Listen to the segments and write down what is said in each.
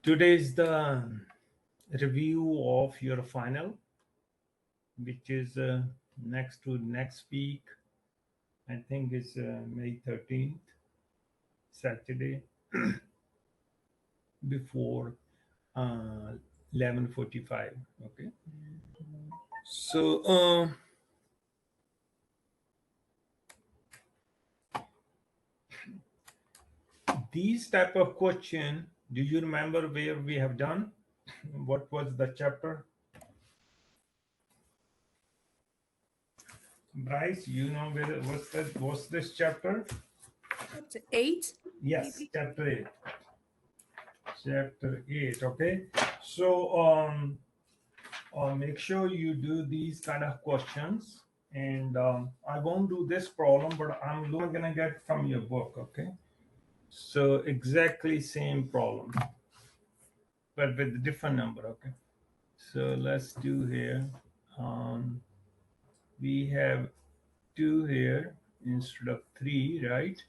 Today is the review of your final, which is next to next week. I think it's May 13th, Saturday, before 11:45. Okay. So these type of question, do you remember where we have done? What was the chapter? Bryce, you know where what's this chapter? Chapter 8? Yes, maybe? chapter 8. Chapter 8. Okay. So make sure you do these kind of questions, and I won't do this problem, but I'm gonna get from your book. Okay. So exactly same problem, but with a different number. Okay. So let's do here. Um, we have 2 here instead of 3, right?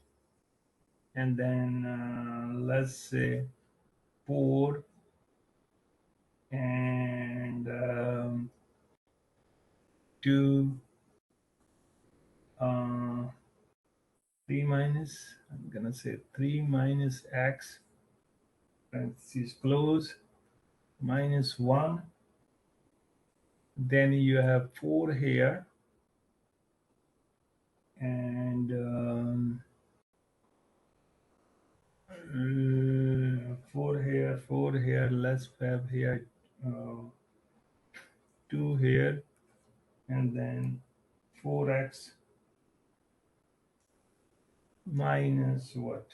And then let's say 4 and 2 uh, 3 minus, I'm gonna say 3 minus x, parentheses close, minus 1. Then you have 4 here, and 4 here, let's have here 2 here, and then 4x minus what?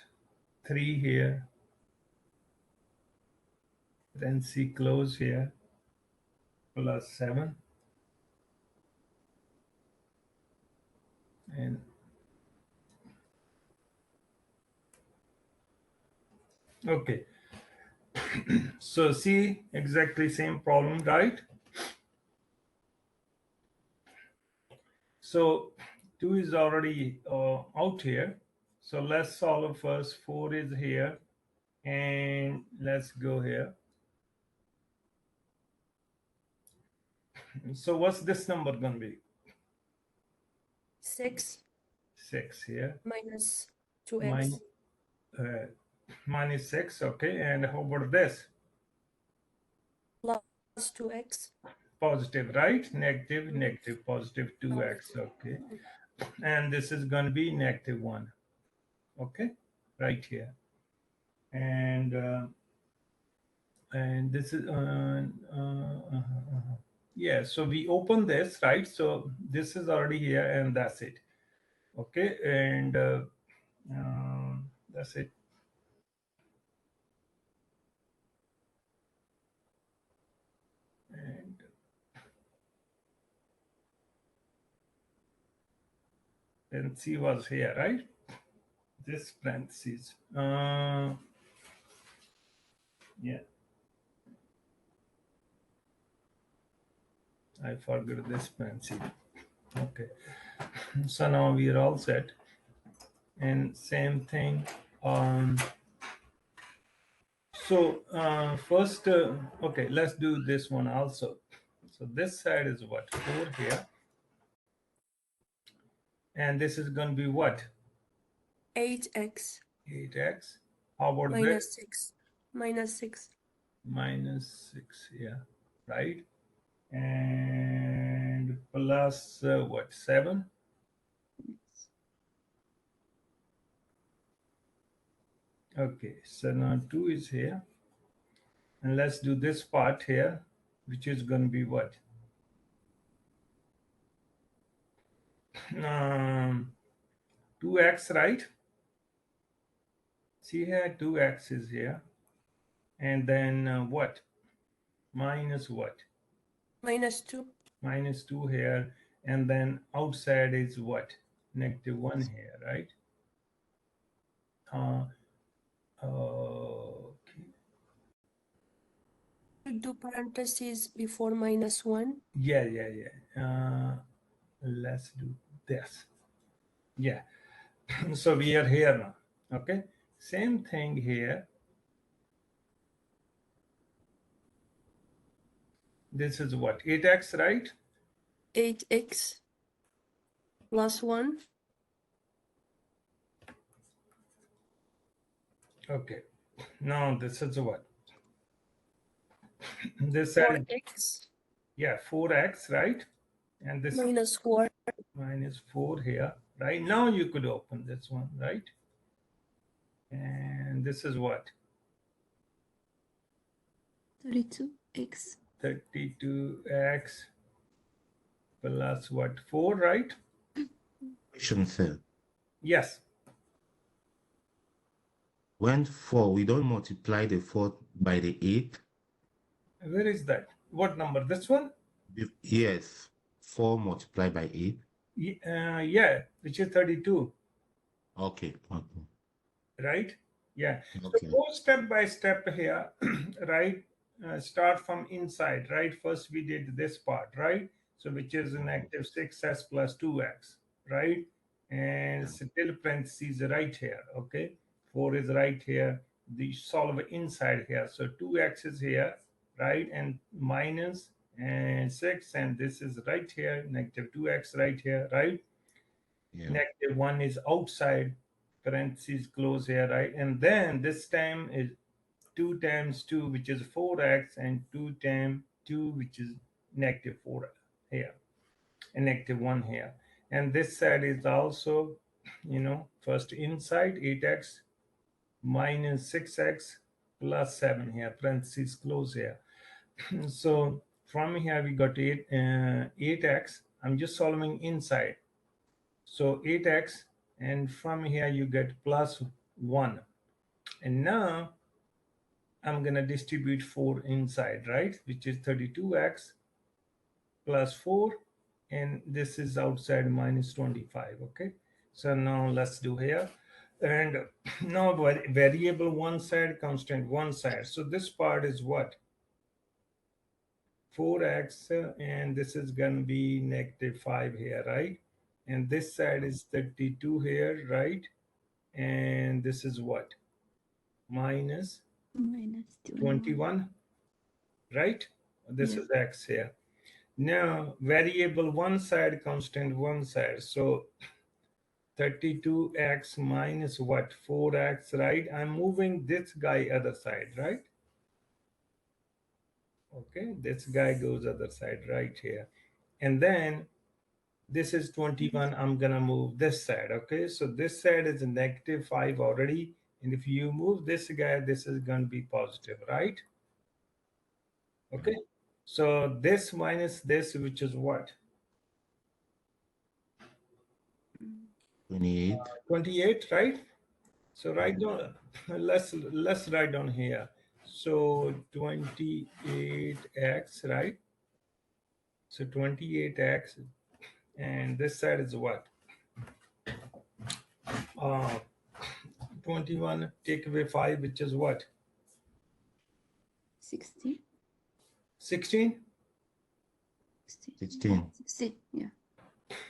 3 here, then C close here, plus 7. And okay, so see, exactly same problem, right? So 2 is already out here. So let's solve first. 4 is here, and let's go here. So what's this number going to be? 6 6 here. minus 2x. Minus 6, okay. And how about this? Plus 2x. Positive, right? Negative, negative, positive 2x, okay. And this is going to be negative 1, okay, right here. And this is yeah, so we open this, right? So this is already here, and that's it. Okay, and that's it. And C was here, right? This parentheses. Yeah, I forgot this parentheses. Okay, so now we are all set. And same thing. So first, okay, let's do this one also. So this side is what? 4 here. And this is going to be what? 8x. 8x. How about minus this? 6. Minus 6. Minus 6, yeah, right? And plus what? 7? Okay, so now 2 is here. And let's do this part here, which is going to be what? 2x, right? See here, 2x is here. And then what? Minus what? Minus 2. Minus 2 here. And then outside is what? Negative 1 here, right? Okay. Do parentheses before minus 1. Yeah. Let's do this. Yeah. So we are here now. Okay. Same thing here. This is what, 8x, right? 8x plus 1. Okay. Now this is what? This side, 4x yeah, 4x, right? And this minus 4. minus 4 here, right? Now you could open this one, right? And this is what? 32x. 32x plus what? 4, right? Question, sir. Yes. When 4, we don't multiply the 4 by the 8? Where is that? What number? This one? Yes. 4 multiplied by 8? Yeah, which is 32. Okay. Okay. Right? Yeah. Okay. So go step by step here, right? Start from inside, right? First we did this part, right? So which is negative 6x plus 2x, right? And still parentheses right here, okay? 4 is right here. The solve inside here. So 2x is here, right? And minus and 6, and this is right here, negative 2x right here, right? Yeah. Negative 1 is outside, parentheses close here, right? And then this time is 2 times 2, which is 4x, and 2 times 2, which is negative 4 here, and negative 1 here. And this side is also, first inside 8x minus 6x plus 7 here, parentheses close here. So from here we got 8x. I'm just solving inside. So 8x, and from here you get plus 1. And now I'm going to distribute 4 inside, right? Which is 32x plus 4. And this is outside minus 25, okay? So now let's do here. And now variable one side, constant one side. So this part is what? 4x, and this is going to be negative 5 here, right? And this side is 32 here, right? And this is what? Minus 21, right? This is x here. Now, variable one side, constant one side. So 32x minus what? 4x, right? I'm moving this guy other side, right? Okay, this guy goes other side right here. And then this is 21. I'm gonna move this side. Okay, so this side is a negative 5 already, and if you move this guy, this is gonna be positive, right? Okay, so this minus this, which is what? 28. 28, right? So write down, let's write down here. So 28x, right? So 28x, and this side is what? 21, take away 5, which is what? 16. 16? 16. 16, yeah.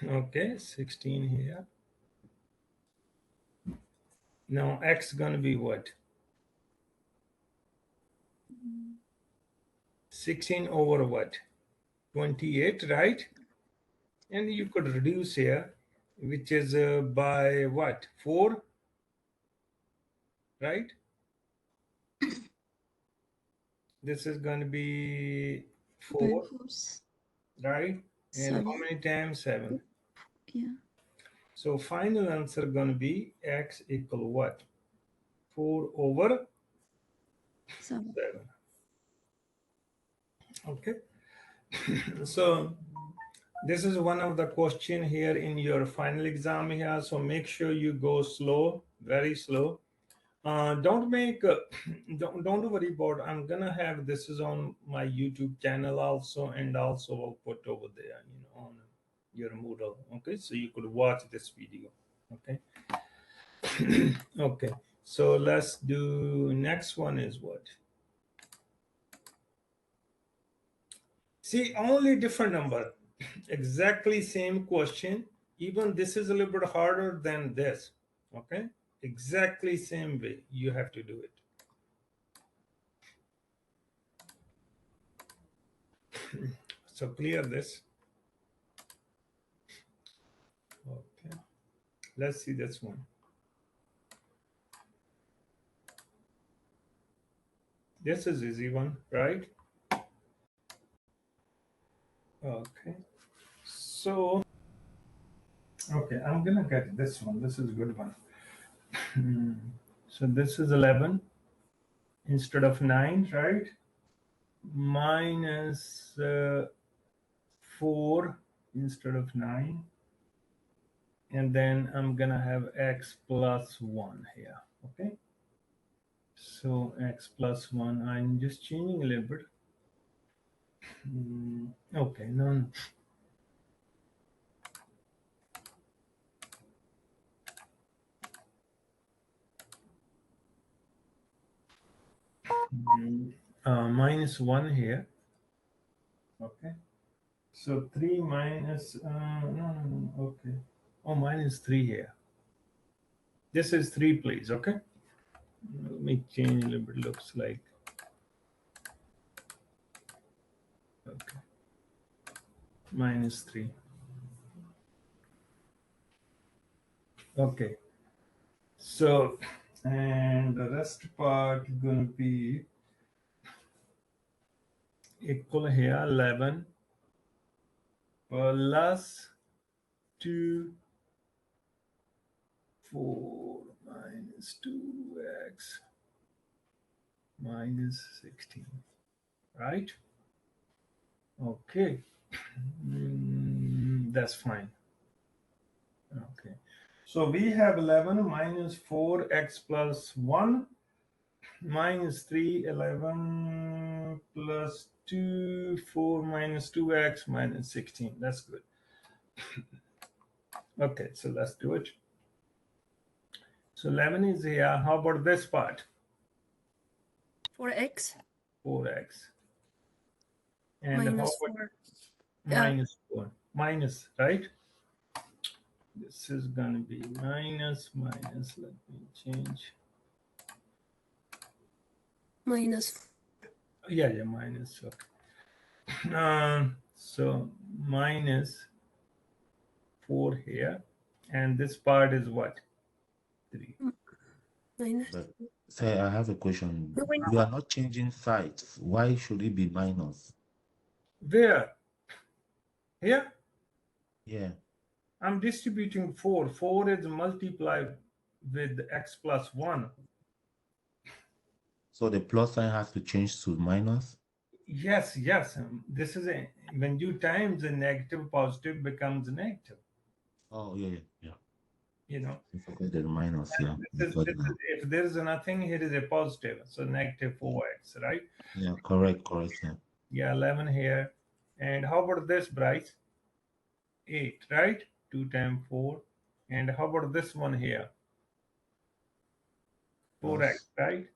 Okay, 16 here. Now x gonna be what? 16 over what? 28, right? And you could reduce here, which is by what? 4, right? This is going to be 4, right? And how many times? 7. Yeah. So final answer going to be x equal what? 4 over 7. Okay. So this is one of the question here in your final exam here. So make sure you go slow, very slow. Don't worry about. I'm gonna have this is on my YouTube channel also, and also I'll put over there, on your Moodle. Okay, so you could watch this video. Okay. Okay. So let's do next one is what? See, only different number, exactly same question. Even this is a little bit harder than this. Okay, exactly same way you have to do it. So clear this. Okay. Let's see this one. This is easy one, right? Okay. So, okay, I'm gonna get this one. This is a good one. So this is 11 instead of 9, right? Minus 4 instead of 9. And then I'm gonna have x plus 1 here, okay? So x plus 1, I'm just changing a little bit. Okay, no. Minus 1 here, okay? So 3 minus, no, okay. Oh, minus 3 here. This is 3, please, okay? Let me change a little bit, looks like. Okay. Minus 3. Okay. So, and the rest part gonna be equal here, 11 plus 2, 4 minus 2x minus 16, right? Okay. That's fine. Okay. So we have 11 minus 4x plus 1 minus 3, 11 plus 2, 4 minus 2x minus 16. That's good. Okay, so let's do it. So 11 is here. How about this part? 4x 4x. And how minus about 4. minus 4? Minus, right? This is going to be minus. Let me change. Minus. Yeah, minus. Okay. So minus 4 here. And this part is what? 3. Minus. But say I have a question. No, wait. You are not changing sides. Why should it be minus? Where? Here? Yeah. I'm distributing 4. 4 is multiplied with x plus 1. So the plus sign has to change to minus? Yes. This is a, when you times a negative, positive becomes negative. Oh, yeah. You know, I forgot the minus, yeah. if there is nothing, here is a positive. So negative 4x, right? Yeah, correct, yeah. Yeah, 11 here. And how about this, Bryce? 8, right? 2 times 4. And how about this one here? 4x, right?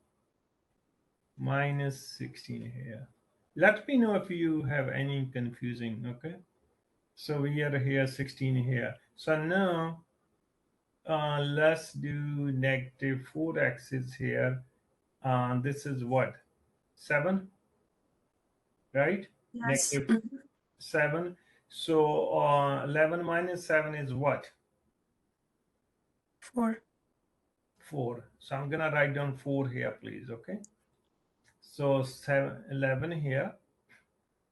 Minus 16 here. Let me know if you have any confusing, okay? So we are here 16 here. So now let's do negative 4x is here. This is what? 7, right? Yes. Negative 7. So 11 minus 7 is what? 4. 4. So I'm gonna write down 4 here, please, okay? So 11 here,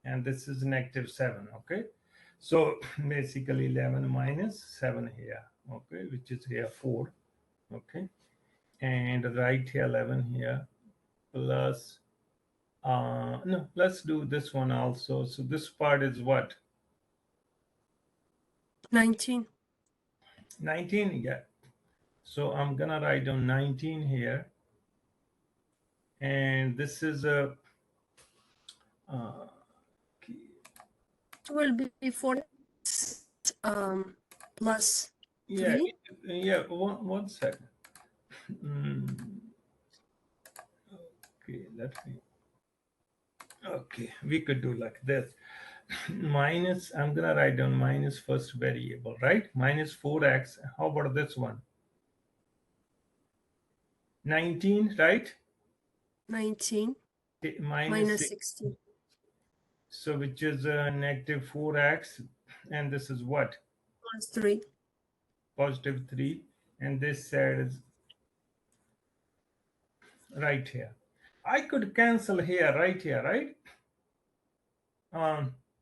and this is negative 7, okay? So basically 11 minus 7 here, okay, which is here 4, okay? And right here 11 here plus, no, let's do this one also. So this part is what? 19. 19, yeah. So I'm gonna write down 19 here. And this is a, It will be 4 plus yeah, 3. yeah, one second. Okay, okay, we could do like this. Minus, I'm gonna write down minus first variable, right? Minus 4x. How about this one? 19, right? 19 Minus minus 6. 16. So which is negative 4x, and this is what? Plus 3. Positive 3, and this side is right here. I could cancel here, right here, right?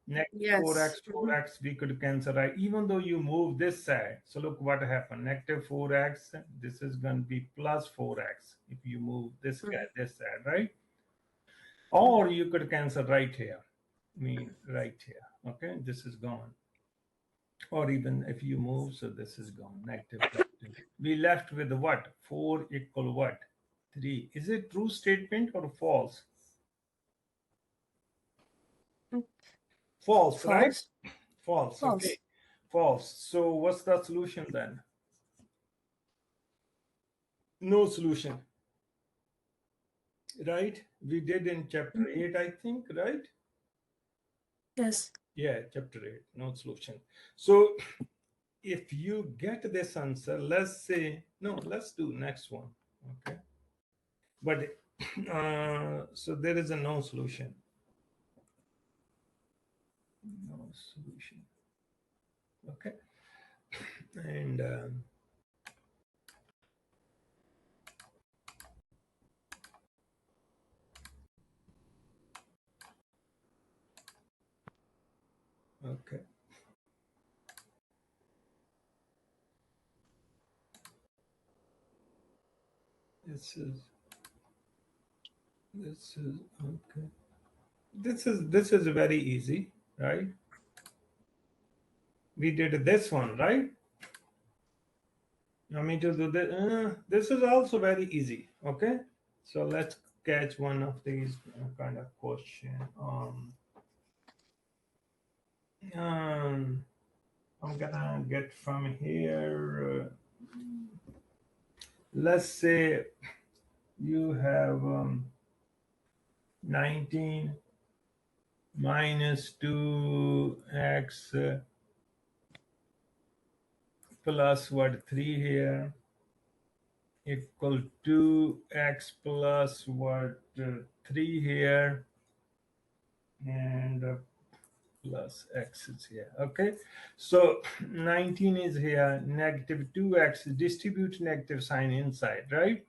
Negative Yes. 4x, 4x, we could cancel, right? Even though you move this side. So look what happened. Negative 4x, this is going to be plus 4x if you move this guy, this side, right? Or you could cancel right here. I mean, right here. Okay, this is gone. Or even if you move, so this is gone. Negative. We left with what? 4 equal what? 3. Is it true statement or false? False, right? False. False. False. Okay. False. So what's the solution then? No solution. Right? We did in chapter 8, I think, right? Yes. Yeah, chapter 8, no solution. So if you get this answer, let's say, no, let's do next one. Okay. But so there is a no solution. No solution. Okay. And okay. This is okay. This is very easy, right? We did this one, right? I mean to do this. This is also very easy. Okay, so let's catch one of these kind of question. I'm gonna get from here. Let's say you have 19 minus 2x plus what 3 here equal 2x plus what 3 here and plus x is here. Okay, so 19 is here, negative 2x, distribute negative sign inside, right?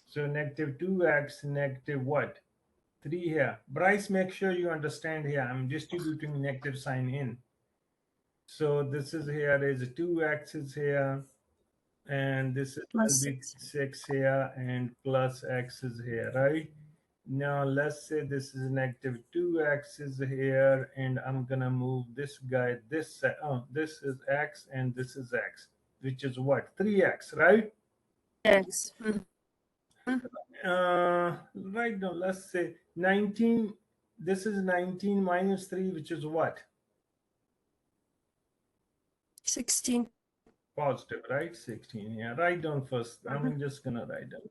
So negative 2x, negative what? 3 here. Bryce, make sure you understand here. I'm distributing negative sign in. So this is here is 2x is here, and this is Plus will be 6. 6 here, and plus x is here, right? Now let's say this is negative 2x is here, and I'm gonna move this guy this side. Oh, this is x and this is x, which is what? 3x, right? X. Right now, let's say 19. This is 19 minus 3, which is what? 16. Positive, right? 16. Yeah, write down first. I'm just gonna write down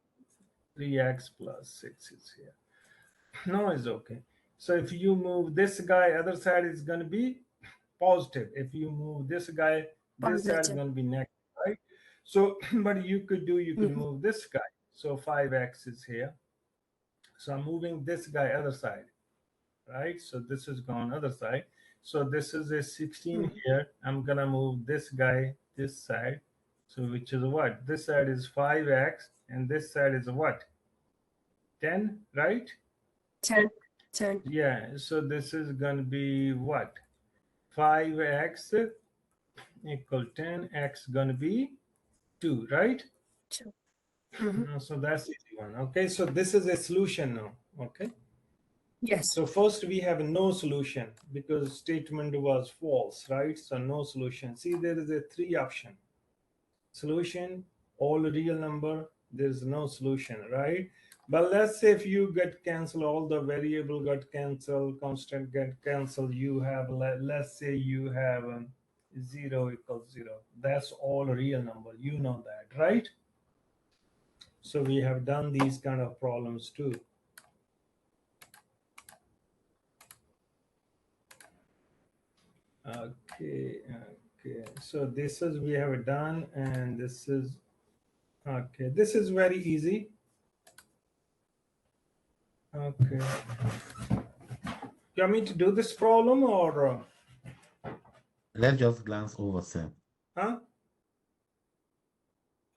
3x plus 6 is here. No, it's okay. So if you move this guy, other side is gonna be positive. If you move this guy, this side is Positive. gonna be negative, right? So, but you could move this guy. So 5x is here. So I'm moving this guy other side, right? So this is gone other side. So this is a 16 here. I'm gonna move this guy this side. So which is what? This side is 5x and this side is what? 10, right? 10. 10. Yeah, so this is gonna be what? 5x equal 10, x gonna be 2, right? 2. So that's easy one. Okay, so this is a solution now. Okay. Yes. So first we have no solution because statement was false, right? So no solution. See, there is a 3 option. Solution, all real number, there's no solution, right? But let's say if you get cancel, all the variable got cancelled, constant get cancelled, you have, let's say you have 0 equals 0. That's all real number. You know that, right? So we have done these kind of problems too. Okay. So this is we have done, and this is okay. This is very easy. Okay. You want me to do this problem or Let's just glance over, sir. huh?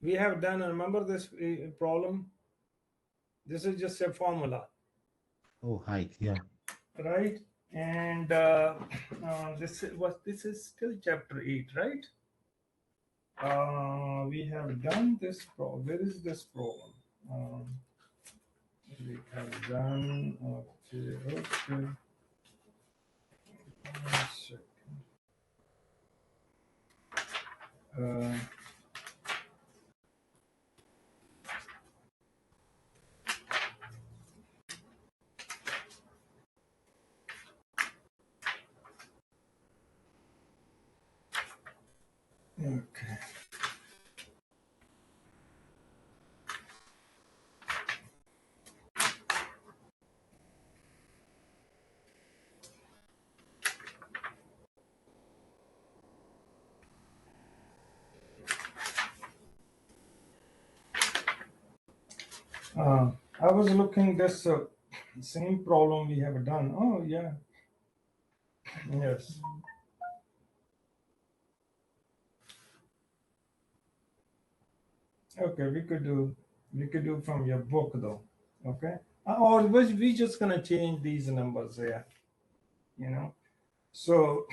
We have done, remember this problem? This is just a formula, Oh, height, yeah. right? And this is still chapter 8, right? We have done this problem. Where is this problem? We have done, okay, okay. 1 second. Okay. I was looking this same problem we have done. Oh yeah, yes. Okay, we could do from your book though. Okay, or we just gonna change these numbers here. You know, so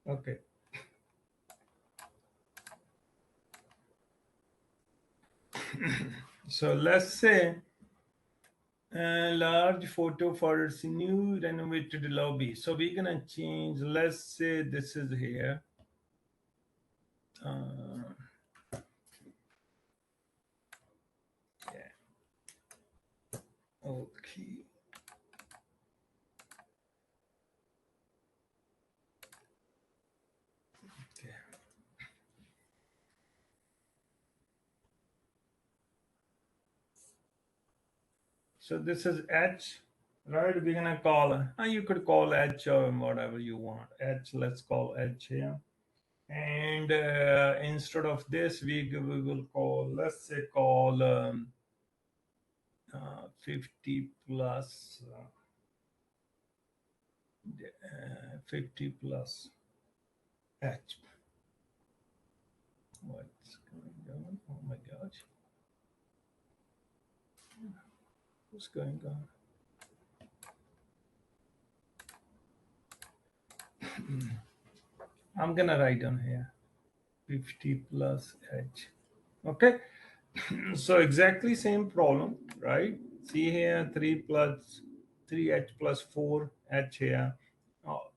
okay. So let's say a large photo for its new renovated lobby. So we're gonna change. Let's say this is here. Yeah. Okay. Okay. So this is H, right? We're gonna call, you could call H or whatever you want. H, let's call H here. And instead of this, we will call, let's say call 50 plus 50 plus H. What's going on? Oh my gosh. What's going on? I'm gonna write down here 50 plus H. Okay. So exactly same problem, right? See here 3H plus 4H here. Oh,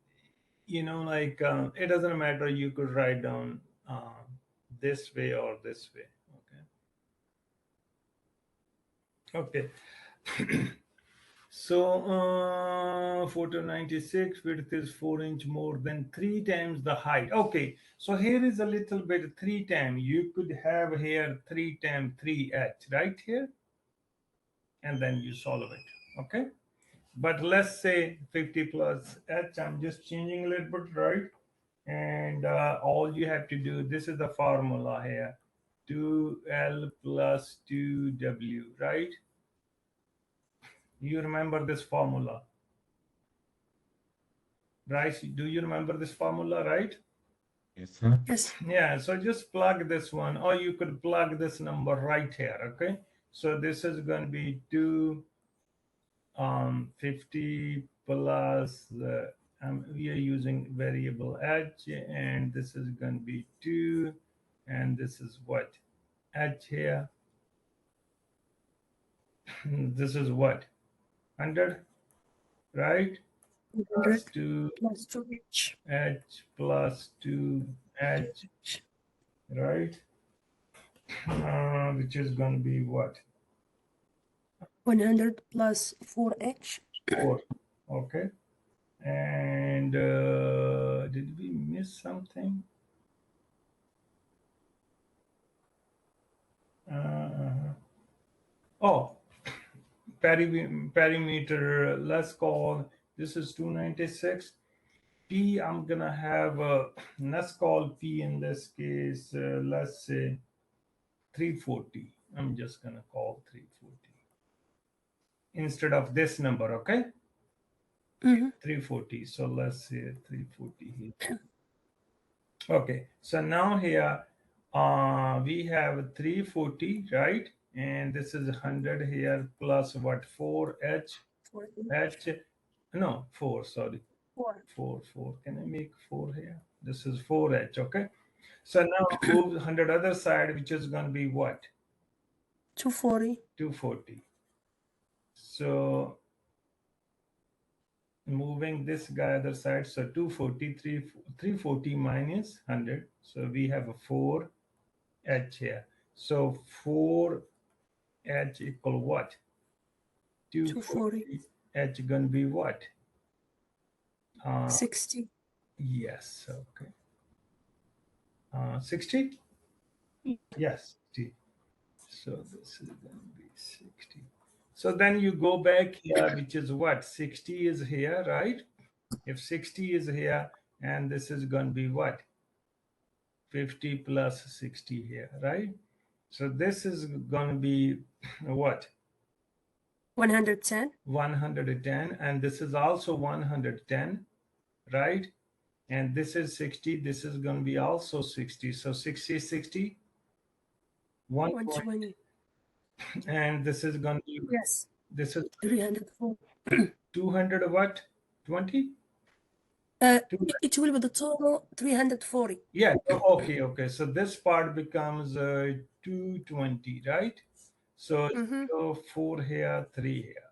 like it doesn't matter. You could write down this way or this way. Okay. Okay. So photo 96, width is 4 inch more than 3 times the height. Okay, so here is a little bit 3 times. You could have here 3 times 3h right here, and then you solve it. Okay, but let's say 50 plus h. I'm just changing a little bit, right? And all you have to do, this is the formula here, 2l plus 2w, right? You remember this formula, right? Do you remember this formula, right? Yes, sir. Yes. Yeah, so just plug this one, or you could plug this number right here, okay? So this is going to be 50 plus, we are using variable h, and this is going to be 2, and this is what? H here. This is what? 100, right? 100 Plus 2 plus 2h. h plus 2h, right? Which is going to be what? 100 plus 4h. 4. Okay. And did we miss something? Oh, perimeter. Let's call this is 296. P, I'm gonna have let's call P in this case, let's say 340. I'm just gonna call 340. instead of this number, okay? Mm-hmm. 340. So let's say 340 here. Okay, so now here we have 340, right? And this is 100 here plus what? 4h, 4. no, 4, sorry. 4. 4. Can I make 4 here? This is 4h, okay? So now move 100 other side, which is going to be what? 240. 240. So moving this guy other side, so 340 minus 100. So we have a 4h here. So 4h equal what? 240. H gonna be what? 60. Yes, okay. 60? Yes, 60. So this is gonna be 60. So then you go back here, which is what? 60 is here, right? If 60 is here, and this is going to be what? 50 plus 60 here, right? So this is going to be what? 110. 110, and this is also 110, right? And this is 60, this is going to be also 60. So 60, 60, 120. and this is going to be, Yes. this is 304. 200 what? 20? It will be the total 340. Yeah, okay. So this part becomes 220, right? So, Mm-hmm. so 4 here, 3 here.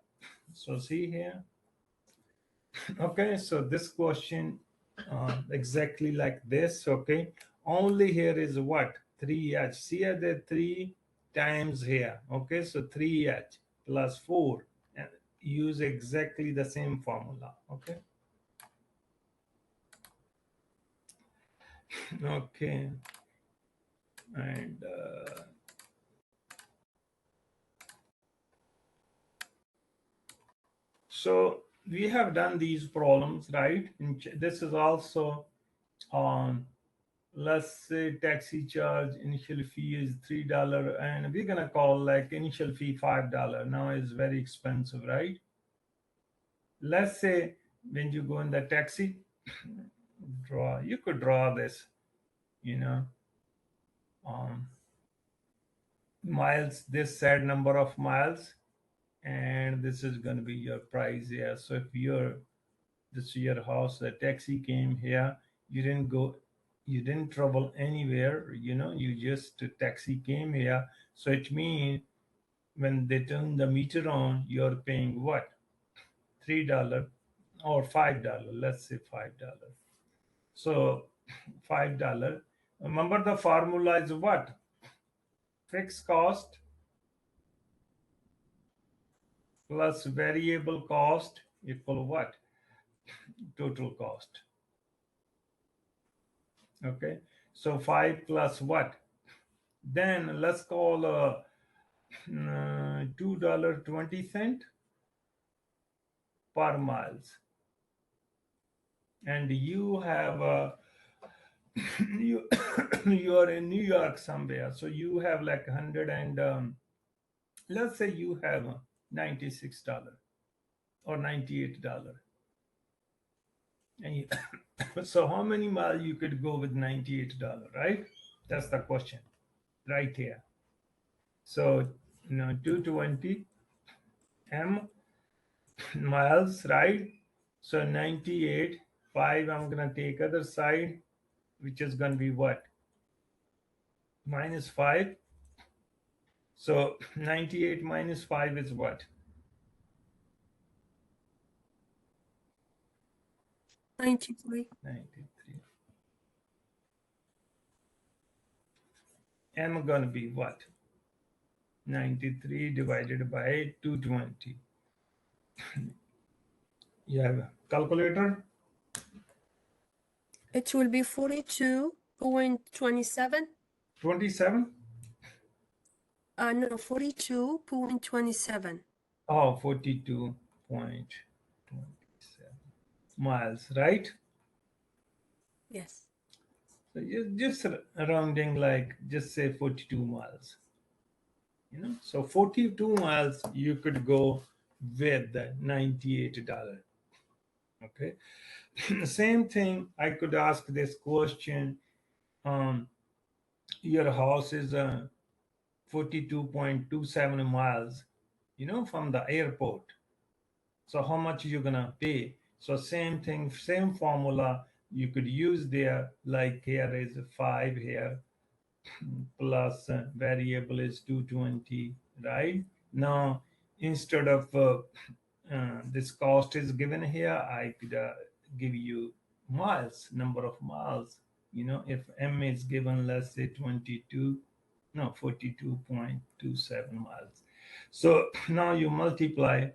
So see here. Okay, so this question exactly like this, okay? Only here is what? 3h. See here, the 3 times here, okay? So 3h plus 4. And use exactly the same formula, okay? Okay. And so we have done these problems, right? And this is also on, let's say taxi charge initial fee is $3, and we're gonna call like initial fee $5. Now it's very expensive, right? Let's say when you go in the taxi, you could draw this, you know, miles, this said number of miles, and this is going to be your price here. So if this is your house, the taxi came here, you didn't travel anywhere, you just taxi came here. So it means when they turn the meter on, you're paying what? $3 or $5. Let's say $5. So $5. Remember the formula is what? Fixed cost plus variable cost equal what? Total cost. Okay, so 5 plus what? Then let's call $2.20 per miles. And you have you you are in New York somewhere, so you have like 100 and let's say you have $96 or $98. And so how many miles you could go with $98, right? That's the question right here. So 220 miles, right? So 98, 5, I'm gonna take other side, which is gonna be what? Minus 5. So 98 minus 5 is what? 93. 93. M gonna be what? 93 divided by 220. You have a calculator? It will be 42.27. 27? No, 42.27. Oh, 42.27 miles, right? Yes. So you just rounding, like just say 42 miles. So 42 miles you could go with $98. Okay. Same thing, I could ask this question. Your house is 42.27 miles, from the airport. So how much you gonna pay? So same thing, same formula you could use there. Like here is 5 here, plus variable is 220, right? Now, instead of this cost is given here, I could give you miles, number of miles. If M is given, let's say 42.27 miles. So now you multiply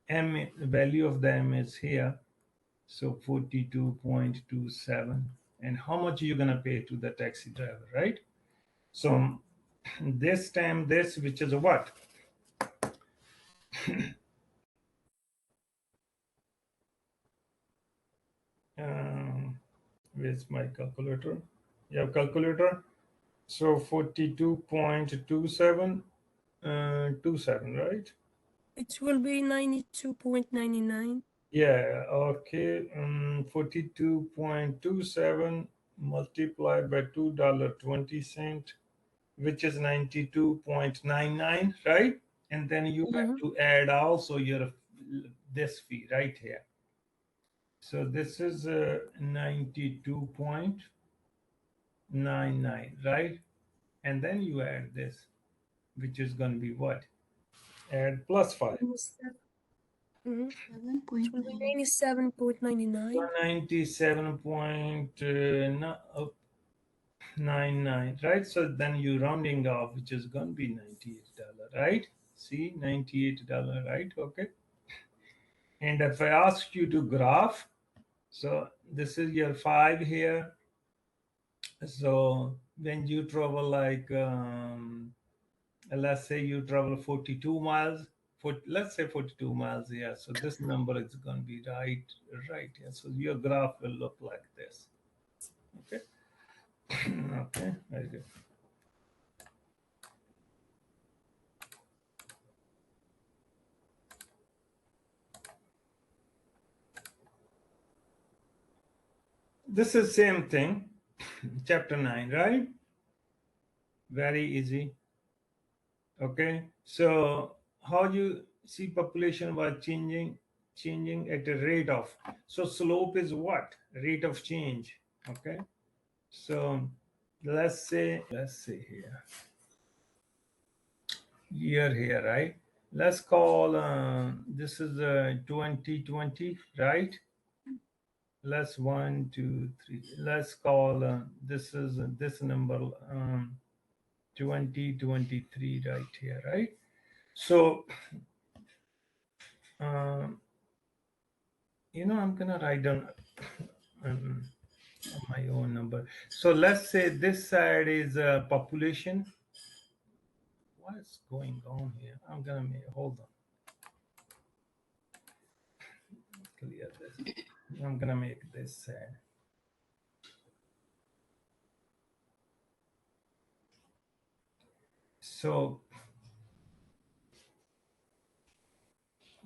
M, the value of the M is here. So 42.27. And how much are you going to pay to the taxi driver, right? So this time, this, which is what? Where's my calculator? You have calculator? So 42.27, 27, right? It will be 92.99. Yeah, okay. 42.27 multiplied by $2.20, which is 92.99, right? And then you have to add also your this fee right here. So this is 92.99, right? And then you add this, which is going to be what? Add plus 5. It will be 97.99. 97.99, right? So then you rounding off, which is going to be $98, right? See, $98, right? Okay. And if I ask you to graph, so this is your 5 here. So when you travel like, let's say you travel 42 miles, let's say 42 miles here. So this number is going to be right here. So your graph will look like this. Okay. Okay, very good. This is same thing, chapter 9, right? Very easy. Okay, so how you see population was changing at a rate of, so slope is what? Rate of change. Okay, so let's say here, right? Let's call this is 2020, right? Let's 1, 2, 3. Let's call this is this number 2023 right here, right? So I'm gonna write down my own number. So let's say this side is population. What is going on here? I'm gonna hold on. Clear this. I'm gonna make this sad. So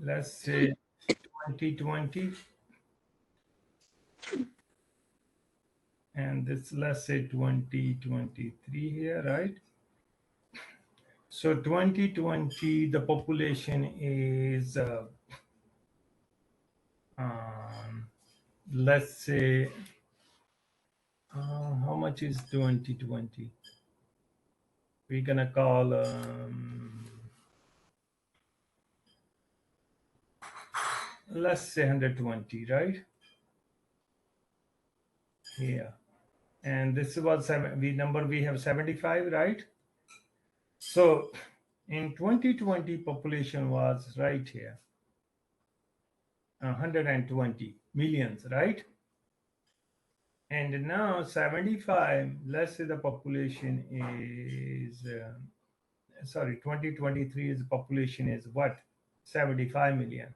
let's say 2020, and this, let's say 2023 here, right? So 2020, the population is let's say how much is 2020? We're gonna call let's say 120, right? Here, and this was we have 75, right? So in 2020, population was right here, 120 millions, right? And now 75, let's say the population is, 2023 is population is what? 75 million.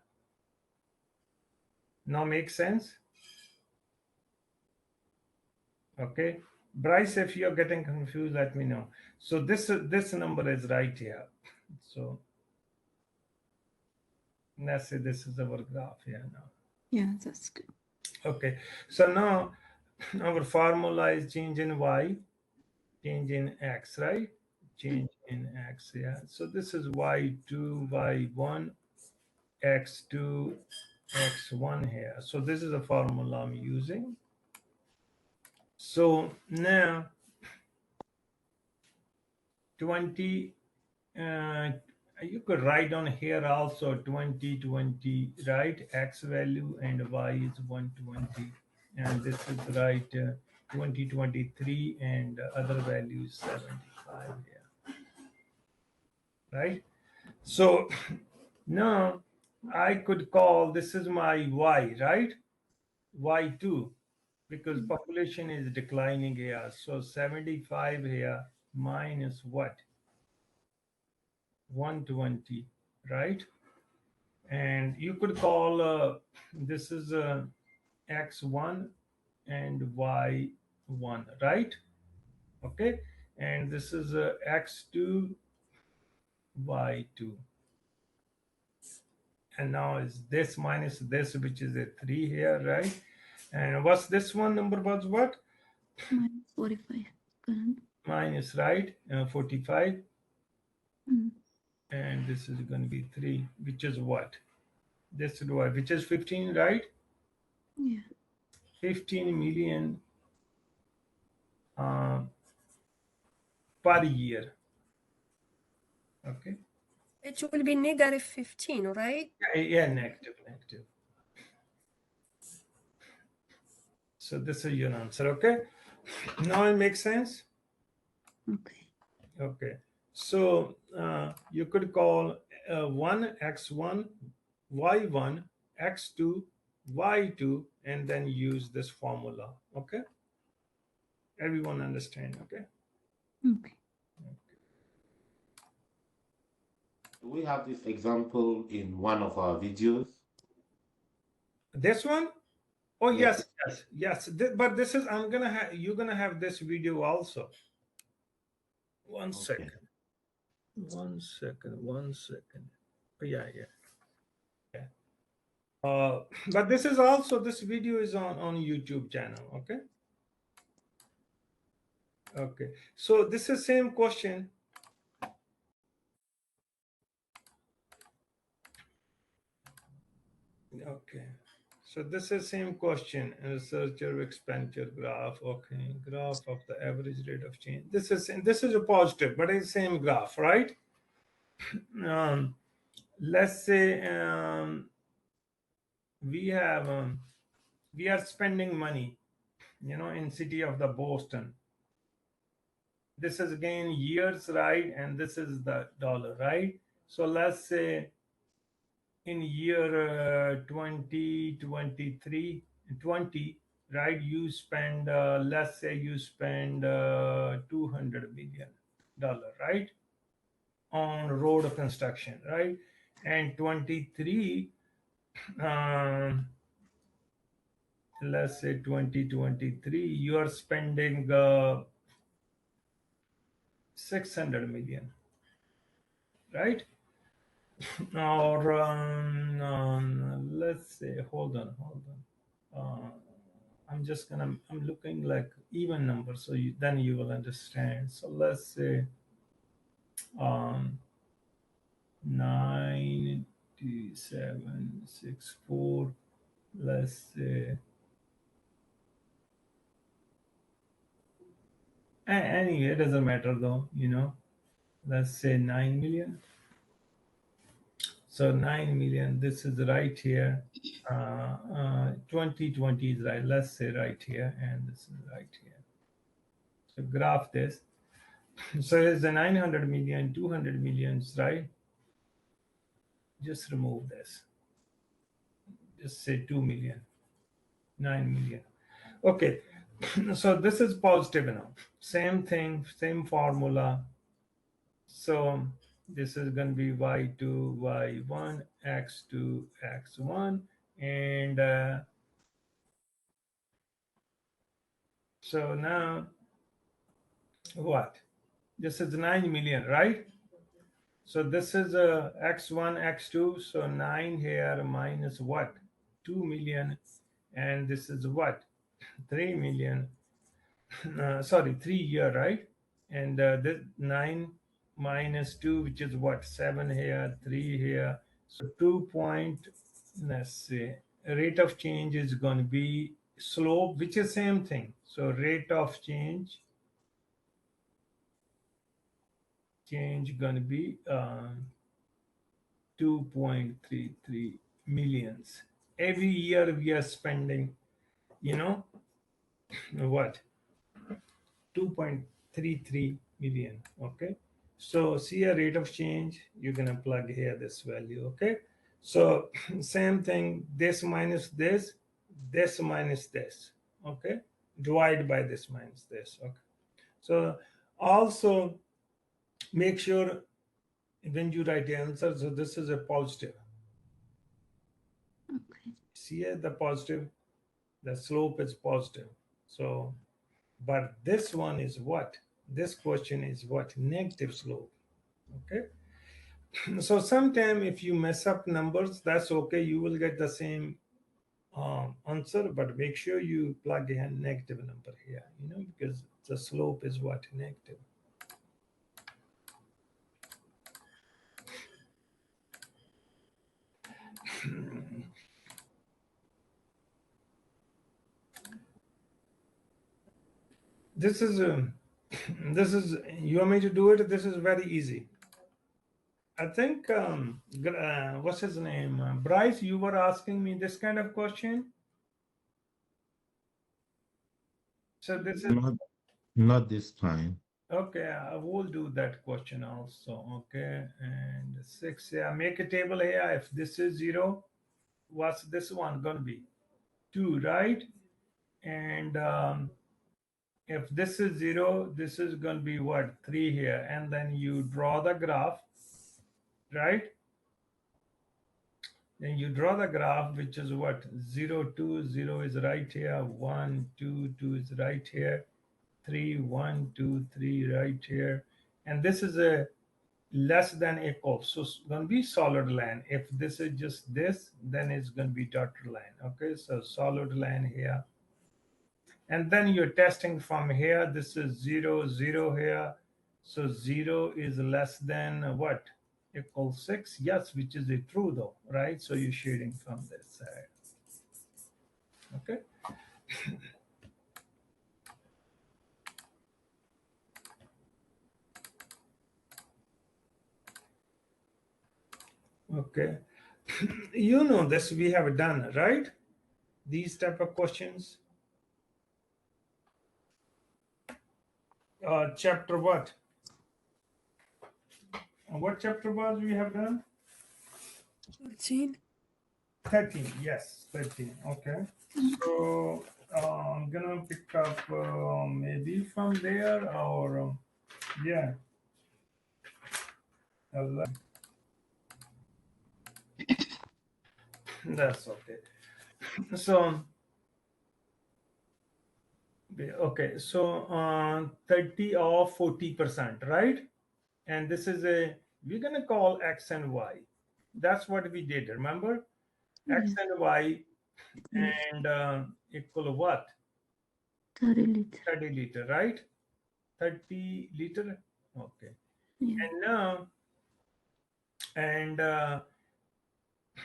Now make sense? Okay. Bryce, if you're getting confused, let me know. So this number is right here. So Let's say this is our graph here now. Yeah, that's good. Okay, so now our formula is change in y, change in x, right? Change in x, yeah. So this is y2, y1, x2, x1 here. So this is the formula I'm using. So now 20, you could write on here also 2020, right? X value and y is 120. And this is right 2023 and other value is 75 here, right? So now I could call this is my y, right? Y2 because population is declining here. So 75 here minus what? 120, right? And you could call this is x1 and y1, right? Okay, and this is x2, y2. And now is this minus this, which is a 3 here, right? And what's this one number was what? Minus 45. Correct. Minus, right? 45. Mm. And this is going to be 3, which is what? This is what? Which is 15, right? Yeah. 15 million per year. Okay. It will be negative 15, right? Yeah, negative. So this is your answer. Okay. Now it makes sense. Okay. Okay. So you could call 1 x1, y1, x2, y2, and then use this formula. Okay. Everyone understand? Okay. Okay. We have this example in one of our videos. This one? Oh, Yes. yes. But this is, you're gonna have this video also. One second. One second. Yeah. But this is also, this video is on YouTube channel. Okay. So this is same question. Okay. So this is same question. Researcher expenditure graph. Okay. Graph of the average rate of change. This is a positive, but it's same graph, right? Let's say we are spending money, in city of the Boston. This is again years, right? And this is the dollar, right? So let's say in year 2023, 20, right? You spend, let's say you spend $200 million, right? On road construction, right? And 23, let's say 2023, you are spending 600 million, right? Or let's say, hold on. I'm looking like even numbers, so then you will understand. So let's say 9764. Let's say anyway, it doesn't matter though. Let's say 9 million. So 9 million, this is right here. 2020 is right, let's say right here, and this is right here. So graph this. So here's the 900 million, 200 millions, right? Just remove this. Just say 2 million, 9 million. Okay, so this is positive now. Same thing, same formula. So this is going to be y2, y1, x2, x1. And so now what? This is 9 million, right? So this is x1, x2. So 9 here minus what? 2 million. And this is what? 3 million. Sorry, 3 here, right? And this 9 minus 2, which is what? 7 here, 3 here. So 2 point, let's say, rate of change is going to be slope, which is same thing. So rate of change going to be 2.33 millions. Every year we are spending, what? 2.33 million. Okay. So see a rate of change, you're going to plug here this value. Okay. So same thing, this minus this minus this. Okay. Divide by this minus this. Okay. So also make sure when you write the answer, so this is a positive. Okay. See here the positive, the slope is positive. So, but this one is what? This question is what? Negative slope. Okay. So sometime if you mess up numbers, that's okay. You will get the same answer, but make sure you plug a negative number here, because the slope is what? Negative. This is you want me to do it? This is very easy. I think what's his name? Bryce, you were asking me this kind of question. So this is Not this time. okay. I will do that question also. Okay, and 6. Yeah, make a table here. If this is 0, what's this one gonna be? 2, right? And if this is 0, this is gonna be what? 3 here, and then you draw the graph, right? Then you draw the graph, which is what? 0, 2, 0 is right here. 1, 2, 2 is right here. 3, 1, 2, 3 right here. And this is a less than equal. So it's going to be solid line. If this is just this, then it's going to be dotted line. Okay, so solid line here. And then you're testing from here. This is 0, 0 here. So 0 is less than what? Equal 6. Yes, which is a true though, right? So you're shading from this side. Okay. Okay. You know this, we have done, right? These type of questions. Chapter what? What chapter was we have done? 13. 13, yes, 13. Okay. So I'm gonna pick up maybe from there or yeah. 11. That's okay. So okay, so 30 or 40%, right? And this is we're gonna call X and Y. That's what we did, remember? X and Y and equal what? 30 liter. 30 liter, right? 30 liter. Okay. Yeah. And now, and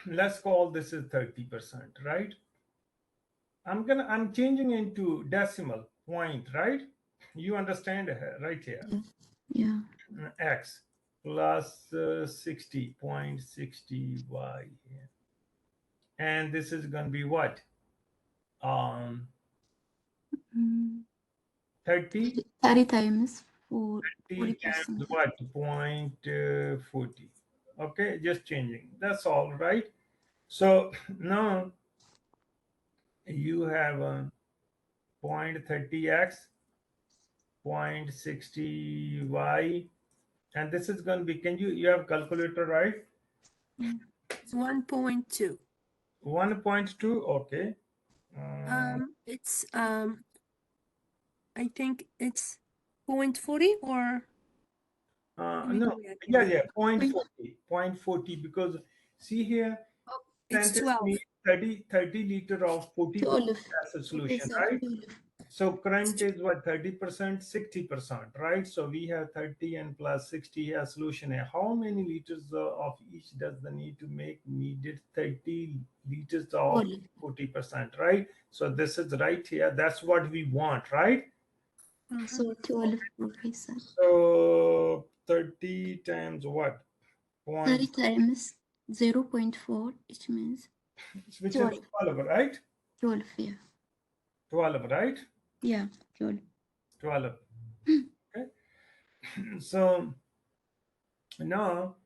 let's call this is 30%, right? I'm changing into decimal point, right? You understand right here. Yeah. X plus 60.60 Y here. And this is going to be what? 30 times 4. 30 times what? 0.40. Okay, just changing. That's all right. So now you have 0.30x, 0.60y, and this is going to be, you have calculator, right? It's 1.2. 1.2, okay. It's I think it's 0.40 or No, yeah, 0.40, because see here, It's scientists 12. need 30 liter of 40% 12. acid solution, Professor, right? 12. So current is what, 30%, 60%, right? So we have 30 and plus 60 here solution here. How many liters of each does the need to make needed? 30 liters of 12. 40%, right? So this is right here. That's what we want, right? So 12, Professor. So 30 times what? 30 times 0.4, which means Which is 12. 12, right? 12, yeah. 12, right? Yeah, 12. 12. Okay. So now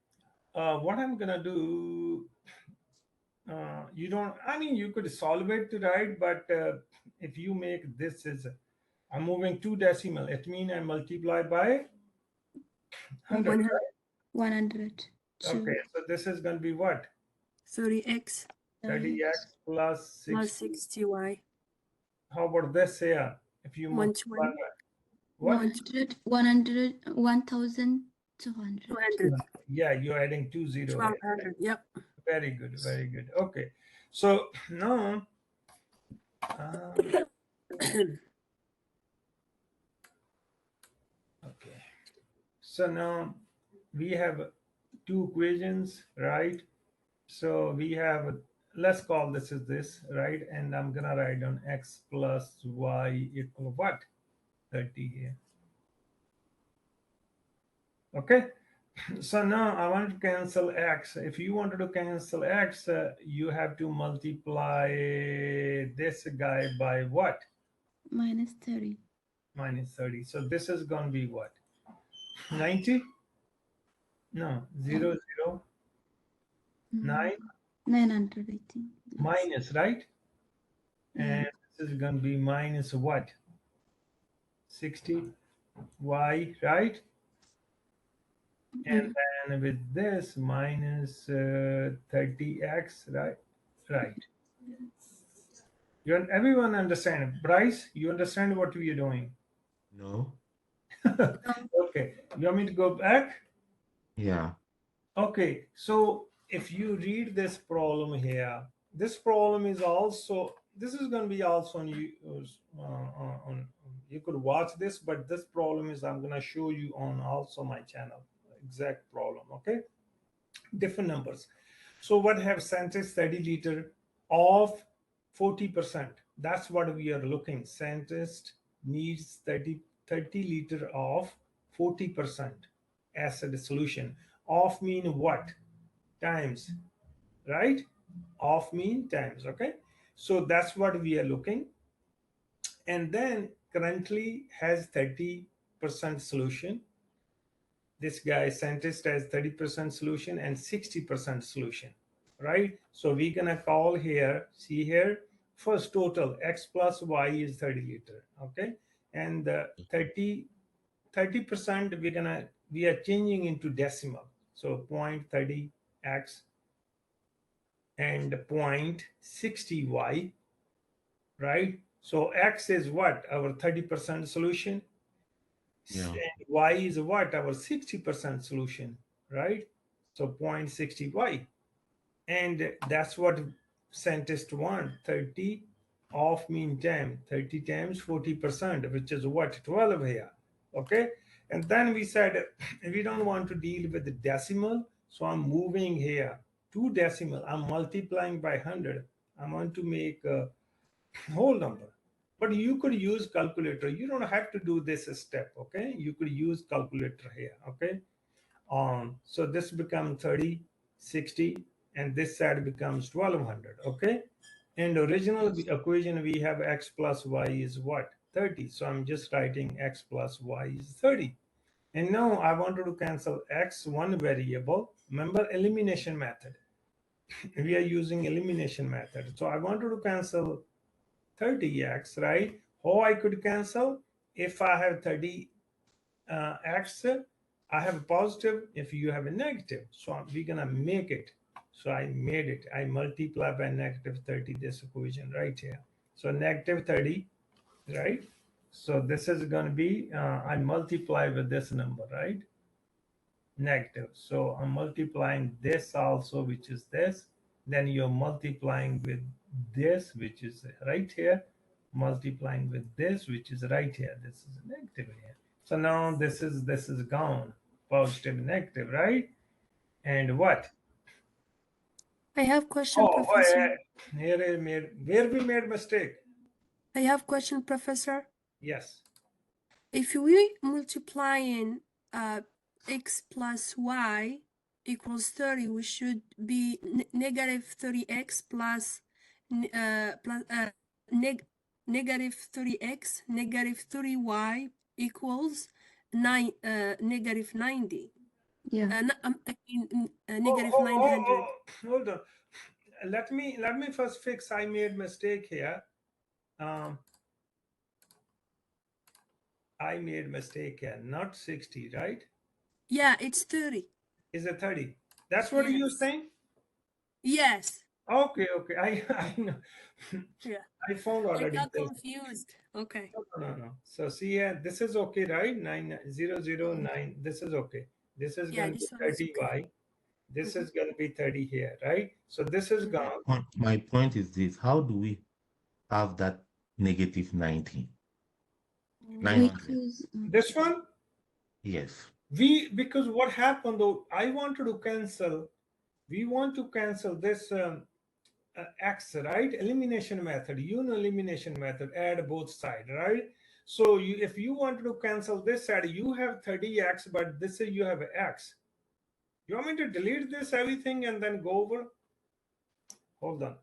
what I'm gonna do, you don't, I mean, you could solve it, right? But if you make this is, I'm moving 2 decimal, it means I multiply by 100, 100. right? 100. Okay, so this is going to be what? 30x 30x plus plus 60. 60y. How about this here? If you multiply 120. what? 1,200. 200. Yeah, you're adding 2 zeros. 1200. Yep. Very good, very good. Okay, so now okay, so now we have 2 equations, right? So we have, let's call this is this, right? And I'm gonna write down x plus y equal what? 30 here. Okay, so now I want to cancel x. If you wanted to cancel x, you have to multiply this guy by what? Minus 30. Minus 30. So this is going to be what? 90? No, 0, 0, 9 900, I think. minus, right? Yeah. And this is going to be minus what? 60 y, right? And then with this minus 30x, right? Right. Everyone understand? Bryce, you understand what we are doing? No. Okay. You want me to go back? Yeah. Okay. So if you read this problem here, this problem is also, this is going to be also on you, you could watch this, but this problem is, I'm going to show you on also my channel, exact problem. Okay. Different numbers. So what have scientists 30 liter of 40%? That's what we are looking. Scientist needs 30 liter of 40% acid solution. Of mean what? Times, right? Of mean times, okay? So that's what we are looking. And then currently has 30% solution. This guy scientist has 30% solution and 60% solution, right? So we're gonna call here, see here, first total x plus y is 30 liter, okay? And 30% we are changing into decimal. So 0.30x and 0.60y, right? So x is what? Our 30% solution. Yeah. And y is what? Our 60% solution, right? So 0.60y. And that's what scientists want, 30 of mean time, 30 times 40%, which is what? 12 here, okay? And then we said, we don't want to deal with the decimal, so I'm moving here to decimal. I'm multiplying by 100. I want to make a whole number. But you could use calculator. You don't have to do this step, okay? You could use calculator here, okay? So this becomes 30, 60, and this side becomes 1200, okay? And original equation, we have x plus y is what? 30. So I'm just writing x plus y is 30. And now I wanted to cancel x, one variable. Remember elimination method. We are using elimination method. So I wanted to cancel 30x, right? How I could cancel? If I have 30 x, I have a positive, if you have a negative. So we're gonna make it. So I made it. I multiply by negative 30, this equation right here. So negative 30, right? So this is gonna be, I multiply with this number, right? negative. So I'm multiplying this also, which is this. Then you're multiplying with this, which is right here, multiplying with this, which is right here. This is a negative here. So now this is gone, positive, negative, right? And what? I have question, Oh, Professor. here is where we made mistake. I have question, Professor. Yes. If we multiply in x plus y equals 30, we should be negative 30x plus negative 30x, negative 30y equals negative 90. Yeah. Negative 900. Hold on. Let me first fix. I made mistake here. I made mistake here. Not 60, right? Yeah, it's 30. Is it 30? That's what you're Yes. saying? Yes. Okay. I know. Yeah. I found I already. got confused. Okay. No. So see here, this is okay, right? 9009. This is okay. This is Yeah, going to be this one is 30y. okay. This is going to be 30 here, right? So this is gone. My point is this: how do we have that negative 90? 900. Because This one, Yes. because what happened though, I wanted to cancel, we want to cancel this x, right? Elimination method, elimination method, add both sides, right? So if you wanted to cancel this side, you have 30x, but this is you have x. You want me to delete this everything and then go over? Hold on.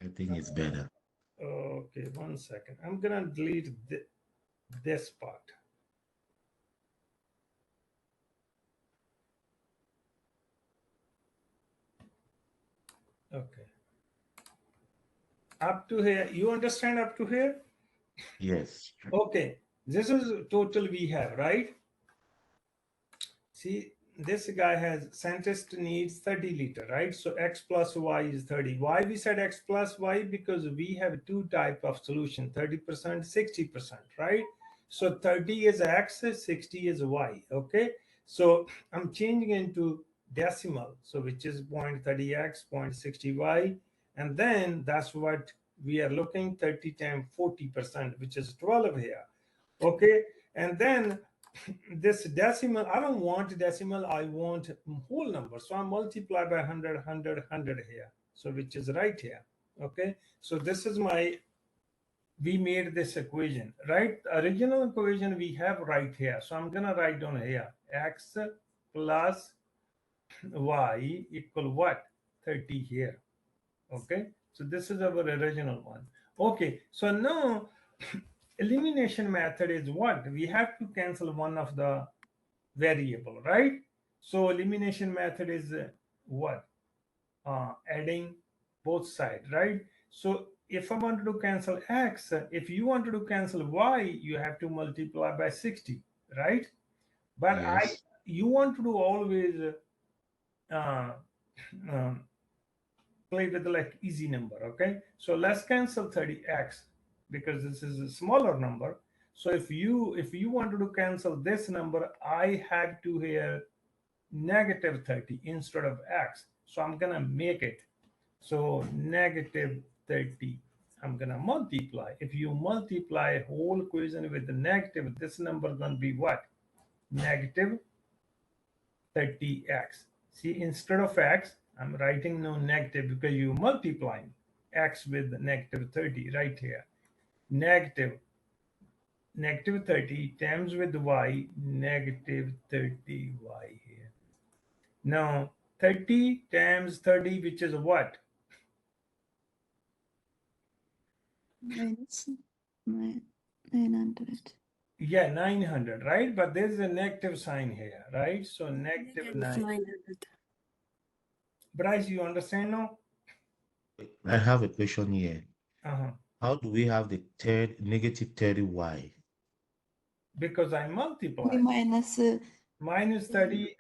I think it's better. Okay, 1 second. I'm gonna delete this part. Okay. Up to here, you understand up to here? Yes. Okay, this is total we have, right? See, this guy has scientist needs 30 liter, right? So x plus y is 30. Why we said x plus y? Because we have two type of solution, 30%, 60%, right? So 30 is x, 60 is y, okay? So I'm changing into decimal, so which is 0.30x, 0.60y, and then that's what we are looking, 30 times 40%, which is 12 here, okay? And then this decimal, I don't want decimal, I want whole number. So I multiply by 100, 100, 100 here. So which is right here, okay? So this is we made this equation, right? Original equation we have right here. So I'm gonna write down here, x plus y equal what? 30 here, okay? So this is our original one. Okay, so now elimination method is what? We have to cancel one of the variable, right? So elimination method is what? Adding both sides, right? So if I wanted to cancel x, if you wanted to cancel y, you have to multiply by 60, right? But Yes. you want to do always uh, um, play with like easy number, okay? So let's cancel 30x because this is a smaller number. So if you wanted to cancel this number, I have to here negative 30 instead of x. So I'm gonna make it. So negative 30, I'm gonna multiply. If you multiply whole equation with the negative, this number is gonna be what? Negative 30x. See, instead of x, I'm writing no negative because you multiplying x with negative 30 right here. Negative 30 times with y, negative 30y here. Now, 30 times 30, which is what? minus 900. Yeah, 900, right? But there's a negative sign here, right? So negative 9. 900. Bryce, you understand now? I have a question here. Uh-huh. How do we have the negative 30y? Because I multiply. Minus Minus 30,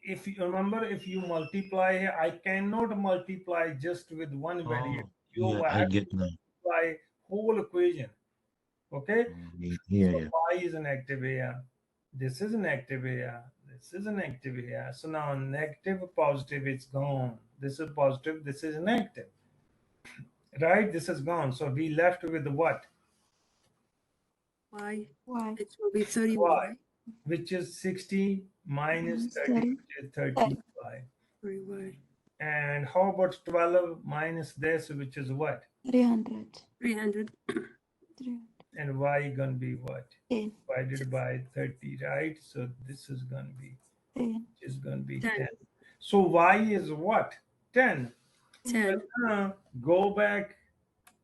if you remember, if you multiply here, I cannot multiply just with one variable. Yeah, I get now. Multiply whole equation. Okay. Yeah, So yeah. y is an active here. This is an active here. This is an active here. So now negative, positive, it's gone. This is positive. This is negative. Right? This is gone. So we left with what? Y. Y. It will be 30y. Y, which is 60 minus Minus 30, 30. which is 30y. 30y. And how about 12 minus this, which is what? 300. 300. 300. And y gonna be what? 10. Divided by 30, right? So this is gonna be 10. is gonna be 10. 10. So y is what? 10. 10. Now go back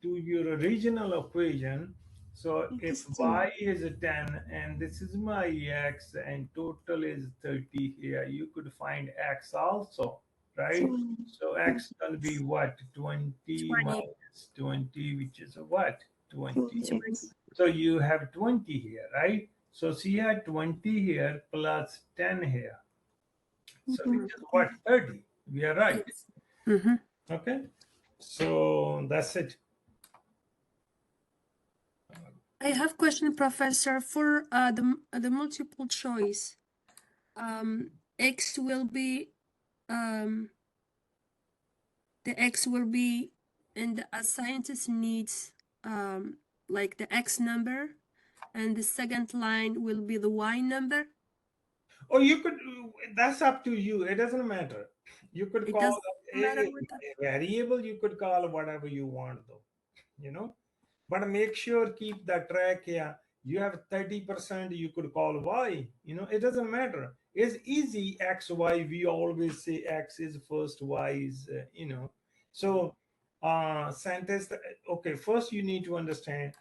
to your original equation. So It if is 2. y is 10 and this is my x and total is 30 here, you could find x also, right? 20. So x gonna be what? 20 minus 20, which is what? 20. 20x. So you have 20 here, right? So see here 20 here plus 10 here. So which is what? 30. We are right. Yes. Mhm. Okay. So that's it. I have question, Professor, for the multiple choice. X will be the X will be, and a scientist needs like the X number, and the second line will be the Y number. Or you could, that's up to you. It doesn't matter. You could It call doesn't a matter what the, variable, you could call whatever you want though, you know. But make sure keep the track here. You have 30%, you could call Y, you know, it doesn't matter. It's easy, X, Y. We always say X is first, Y is, you know. So scientists, okay, first you need to understand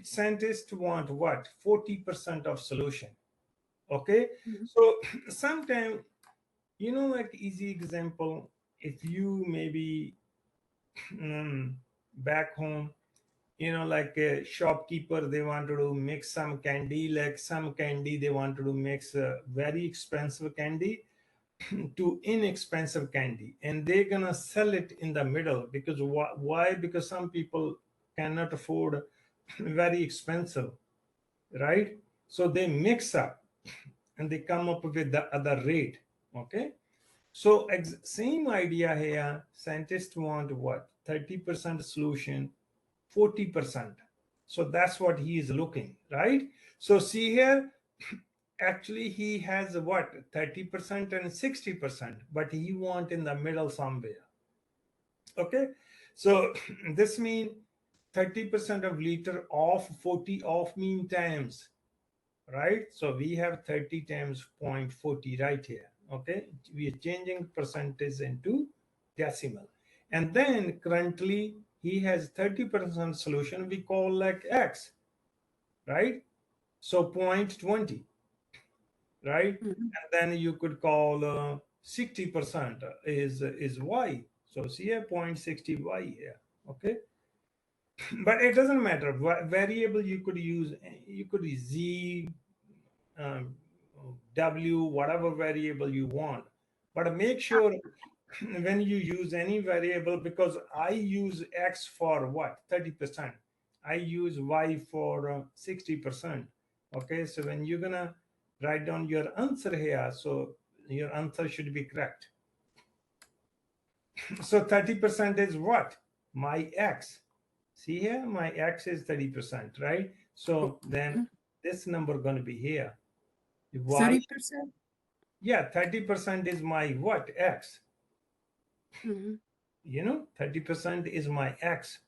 scientists want what? 40% of solution. Okay. Mhm. So sometimes, you know, like easy example, if you maybe back home, you know, like a shopkeeper, they wanted to mix some candy, like some candy, they wanted to mix a very expensive candy to inexpensive candy, and they're gonna sell it in the middle. Because why? Because some people cannot afford very expensive, right? So they mix up and they come up with the other rate. Okay. So same idea here. Scientists want what? 30% solution, 40%. So that's what he is looking, right? So see here, actually he has what? 30% and 60%, but he want in the middle somewhere. Okay. So this means 30% of liter of 40 of mean times, right? So we have 30 times 0.40 right here. Okay, we are changing percentage into decimal, and then currently he has 30% solution, we call like X, right? So 0.20, right? Mhm. And then you could call 60% is Y. So see here 0.60 Y here. Okay. But it doesn't matter. Variable you could use, you could Z, um, W, whatever variable you want. But make sure when you use any variable, because I use X for what? 30%. I use Y for 60%. Okay, so when you're gonna write down your answer here, so your answer should be correct. So 30% is what? My X. See here, my X is 30%, right? So then this number gonna be here. Y, 30%. yeah, 30% is my what? X. Mhm. You know, 30% is my X.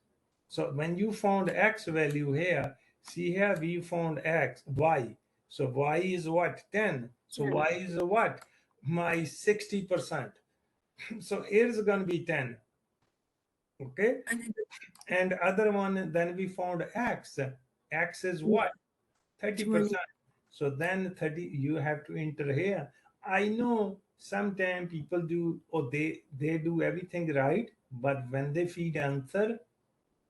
So when you found X value here, see here we found X, Y. So Y is what? 10. So 10. Y is what? My 60%. So here is going to be 10. Okay. And then And other one, then we found X. X is what? 30%. 20. So then 30, you have to enter here. I know sometimes people do, or they do everything right, but when they feed answer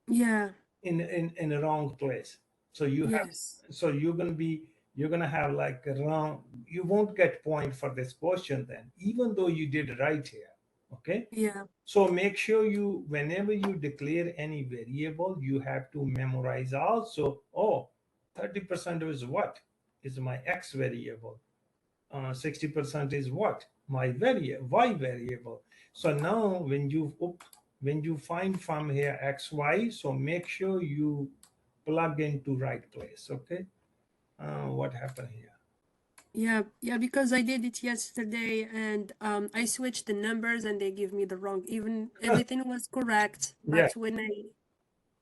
Yeah. in a wrong place. So you have, Yes. so you're gonna have like a wrong, you won't get point for this question then, even though you did right here. Okay. Yeah. So make sure you, whenever you declare any variable, you have to memorize also, oh, 30% is what? Is my x variable. 60% is what? My y variable. So now when you find from here xy, so make sure you plug into right place. Okay. What happened here? Yeah, because I did it yesterday and I switched the numbers and they give me the wrong. Even everything was correct, Yeah. but when I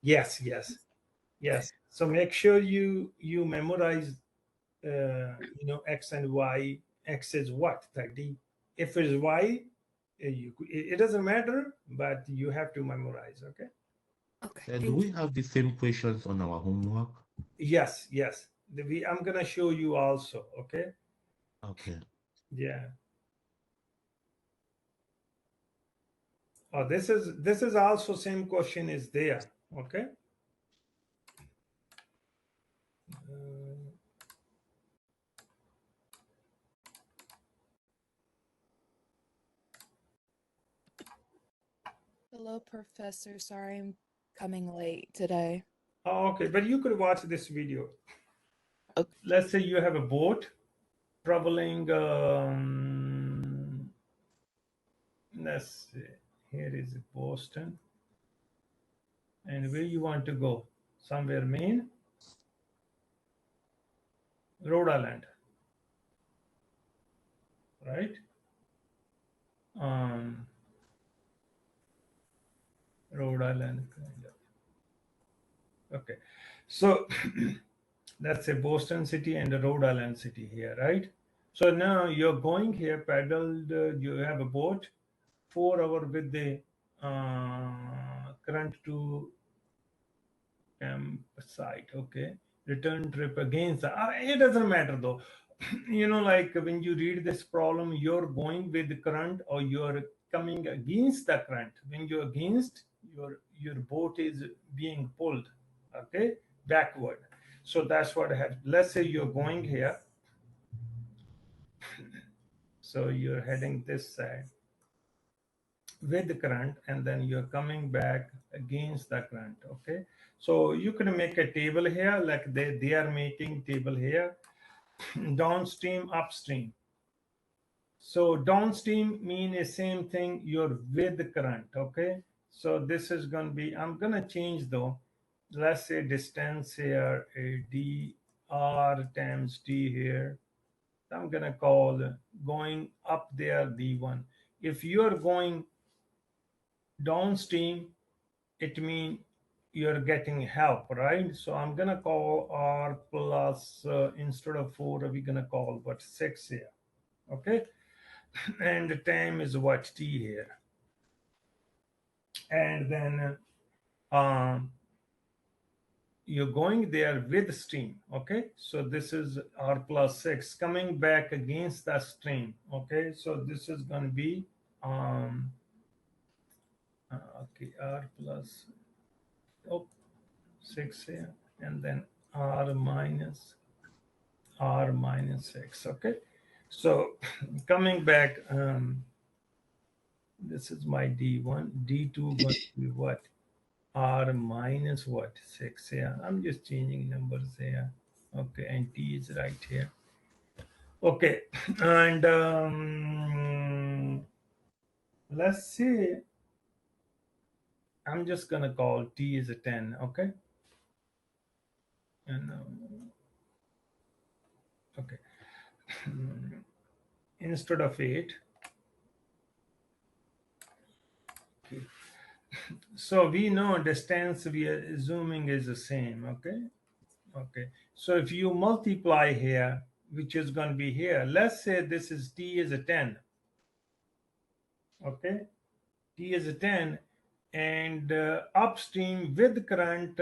Yes. So make sure you memorize x and y. X is what? 30. If it's y, it doesn't matter, but you have to memorize. Okay. okay, Do thank we you. have the same questions on our homework? Yes. I'm gonna show you also. Okay. Okay. Yeah. Oh, this is also same question is there. Okay. Hello, Professor. Sorry I'm coming late today. Oh, okay, but you could watch this video. Okay. Let's say you have a boat traveling. Let's see. Here is Boston, and where you want to go? Somewhere Maine, Rhode Island, right? Rhode Island, kind of. Okay, so that's a Boston city and a Rhode Island city here, right? So now you're going here, paddled. You have a boat, 4 hours with the current to campsite. Okay, return trip against. It doesn't matter though. Like when you read this problem, you're going with the current or you're coming against the current. When you're against, your boat is being pulled, okay, backward. So that's what I have. Let's say you're going here. So you're heading this side with the current, and then you're coming back against the current. Okay, so you can make a table here, like they are making table here. Downstream, upstream. So downstream mean the same thing, you're with the current. Okay, so this is going to be, I'm going to change though. Let's say distance here, a dr times t here. I'm going to call going up there d1. If you're going downstream, it means you're getting help, right? So I'm gonna call r plus instead of 4, we're gonna call what 6 here. Okay, and the time is what t here, and then you're going there with stream. Okay, so this is r plus 6 coming back against the stream. Okay, so this is going to be okay, r plus 6 here, and then r minus 6. Okay, so coming back, this is my d1, d2 going to be what, r minus what, 6. Yeah, I'm just changing numbers here. Okay, and t is right here. Okay, and let's see, I'm just gonna call t is a 10. Okay, and okay, instead of 8. Okay. So we know distance we are assuming is the same. Okay, so if you multiply here, which is going to be here, let's say this is t is a 10. Okay, t is a 10, and upstream with current,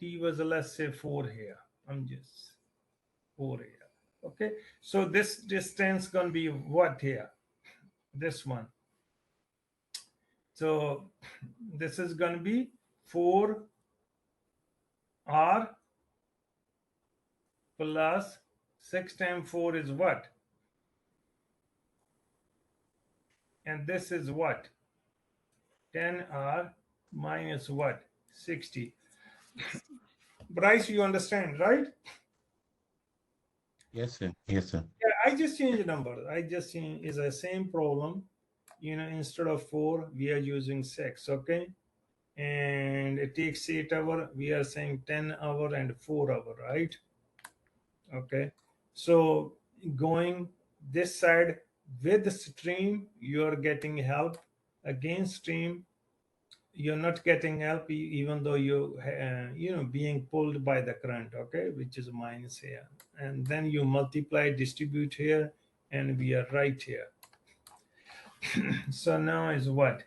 t was let's say 4 here. I'm just 4 here. Okay, so this distance going to be what here, this one. So this is going to be 4 r plus 6 times 4 is what? And this is what? 10r minus what? 60. Bryce, you understand, right? Yes, sir. Yes, sir. Yeah, I just changed the number. I just changed, is the same problem. You know, instead of 4, we are using 6, okay? And it takes 8 hour. We are saying 10 hour and 4 hour, right? Okay. So going this side with the stream, you are getting help. Against stream, you're not getting help even though you know, being pulled by the current, okay, which is minus here. And then you multiply, distribute here, and we are right here. So now is what?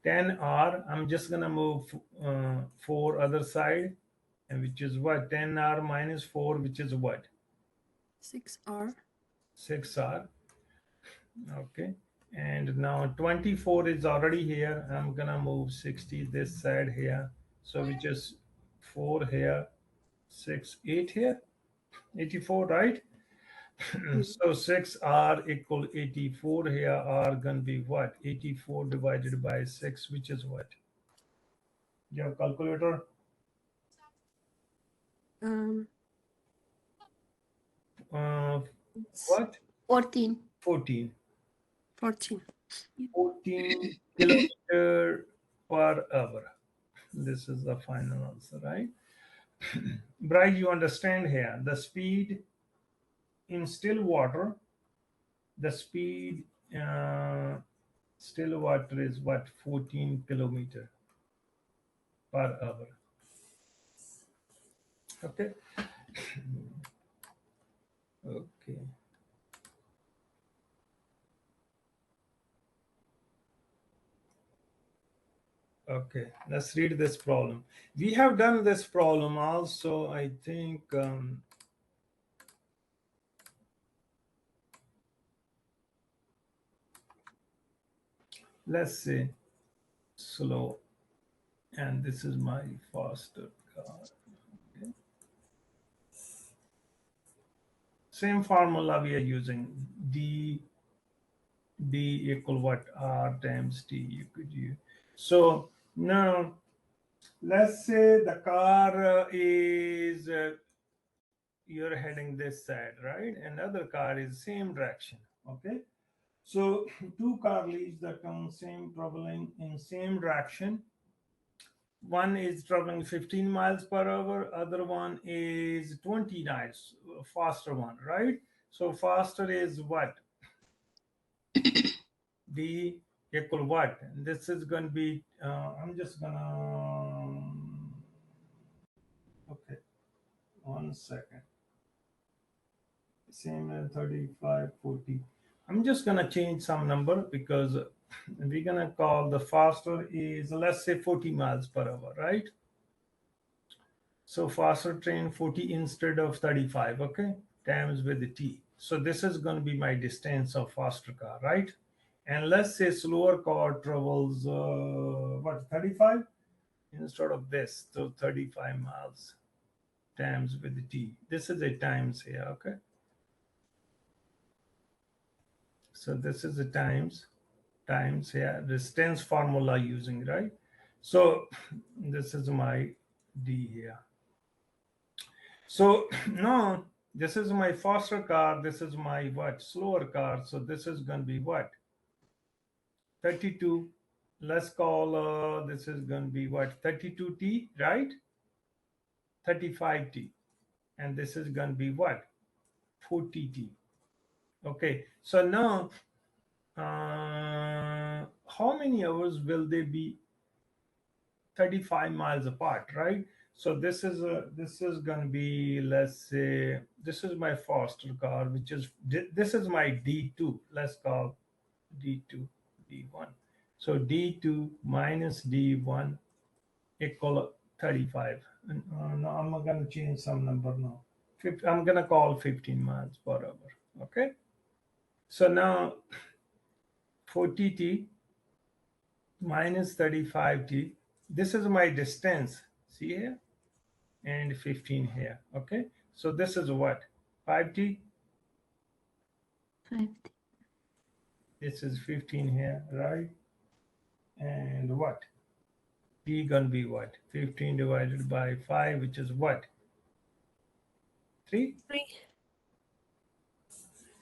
10R. I'm just gonna move 4 other side, and which is what? 10R minus 4, which is what? 6R. 6R. Okay. And now 24 is already here. I'm gonna move 60 this side here. So which is 4 here, 6, 8 here, 84, right? So 6R equal 84 here. R gonna be what? 84 divided by 6, which is what? You have calculator? What? 14. 14. 14. 14 kilometer per hour. This is the final answer, right? Bryce, you understand here, the speed in still water, the speed still water is what? 14 kilometer per hour. Okay. Okay. Okay, let's read this problem. We have done this problem also, I think. Let's say slow, and this is my faster car. Okay. Same formula we are using. D equal what? R times T. You could use. So now let's say the car is you're heading this side, right? Another car is same direction. Okay. So two car leaves the town, same traveling in same direction. One is traveling 15 miles per hour, other one is 20 miles, faster one, right? So faster is what? D equal what? This is going to be, I'm just gonna, okay, 1 second. Same as 35, 40. I'm just gonna change some number because we're gonna call the faster is, let's say 40 miles per hour, right? So faster train 40 instead of 35, okay? Times with the T. So this is gonna be my distance of faster car, right? And let's say slower car travels, what, 35? Instead of this, so 35 miles times with the T. This is a times here, okay? So this is the times here, distance formula using, right? So this is my D here. So now this is my faster car, this is my what? Slower car. So this is going to be what? 32. Let's call this is going to be what? 32T, right? 35T. And this is going to be what? 40T. Okay. So now how many hours will they be 35 miles apart, right? So this is going to be, let's say, this is my faster car, which is, this is my D2. Let's call D2, D1. So D2 minus D1 equal 35. No, I'm going to change some number now. I'm going to call 15 miles per hour. Okay. So now 40T minus 35T. This is my distance. See here? And 15 here. Okay. So this is what? 5T. 50. This is 15 here, right? And what? T gonna be what? 15 divided by 5, which is what? 3? 3.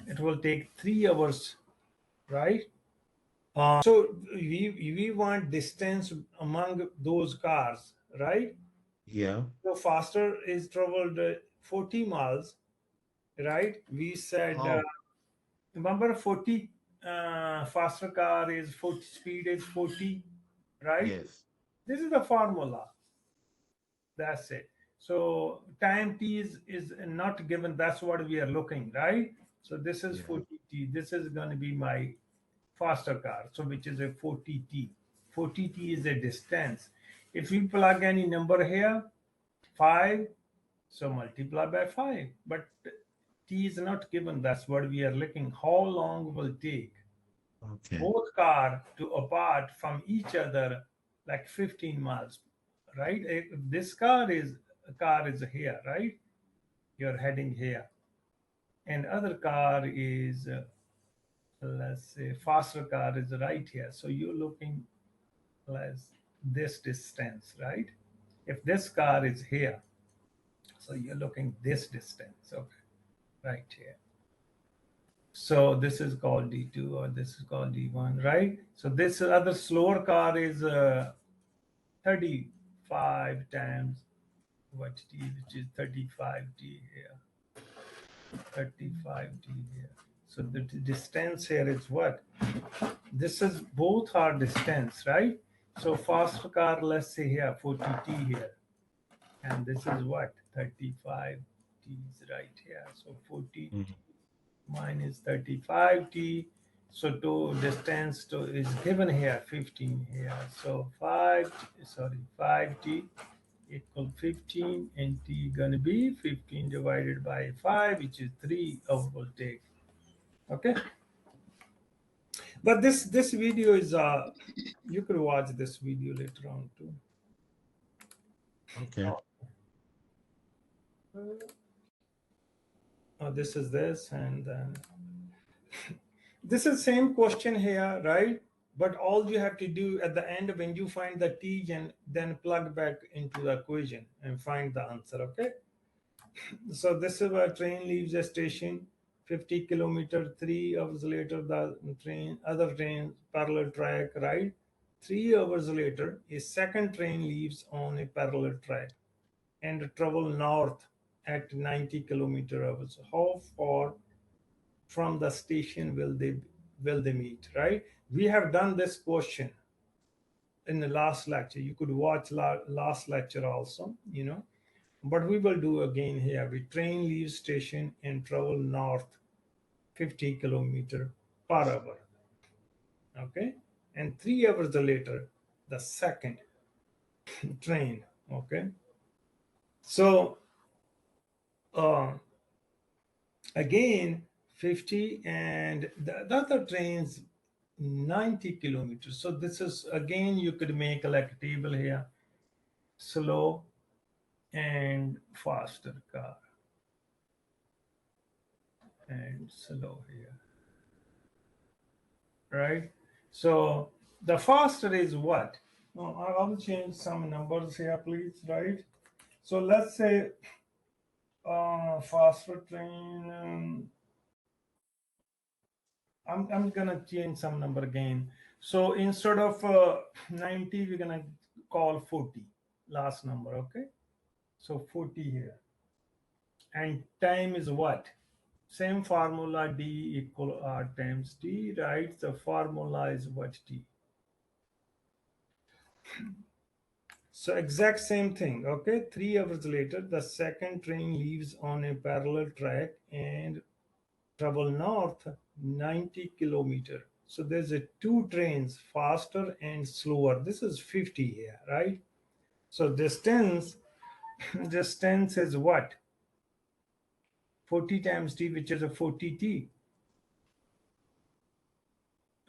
it will take 3 hours, right? So we want distance among those cars, right? Yeah. So faster is traveled 40 miles, right? We said, Oh, remember 40 faster car is 40, speed is 40, right? yes. This is the formula. That's it. So time t is not given. That's what we are looking, right? So this is Yeah. 40t. This is going to be my faster car. So which is a 40t. 40t is a distance. If we plug any number here, 5, so multiply by 5. But t is not given. That's what we are looking. How long will take Okay. both car to apart from each other like 15 miles, right? If this car is here, right? You're heading here, and other car is let's say faster car is right here. So you're looking less this distance, right? If this car is here, so you're looking this distance, okay, right here. So this is called D2 or this is called D1, right? So this other slower car is 35 times what t, which is 35t here, 35t here. So the distance here is what? This is both are distance, right? So fast car, let's say here 40t here, and this is what 35t is right here. So 40 Mhm. minus 35t. So to distance to is given here 15 here. So 5t equal 15, and t gonna be 15 divided by 5, which is 3 hour will take. Okay. But this video is you could watch this video later on too. Okay. This is this, and then this is same question here, right? But all you have to do at the end when you find the t, and then plug back into the equation and find the answer. Okay. So this is where train leaves the station, 50 kilometer. 3 hours later, the other train parallel track, right? 3 hours later, a second train leaves on a parallel track and travel north at 90 kilometer hours. How far from the station will they meet, right? We have done this question in the last lecture. You could watch last lecture also, but we will do again here. We train leaves station and travel north 50 kilometer per hour, okay? And 3 hours later, the second train, okay? So again, 50, and the other trains 90 kilometers. So this is, again, you could make like a table here, slow and faster car, and slow here, right? So the faster is what? No, I'll change some numbers here, please, right? So let's say faster train, I'm gonna change some number again. So instead of 90, we're gonna call 40, last number, okay? So 40 here. And time is what? Same formula, D equal R times T, right? The formula is what? T. So exact same thing, okay? 3 hours later, the second train leaves on a parallel track and travel north 90 kilometer. So there's a two trains, faster and slower. This is 50 here, right? So distance is what? 40 times t, which is a 40t.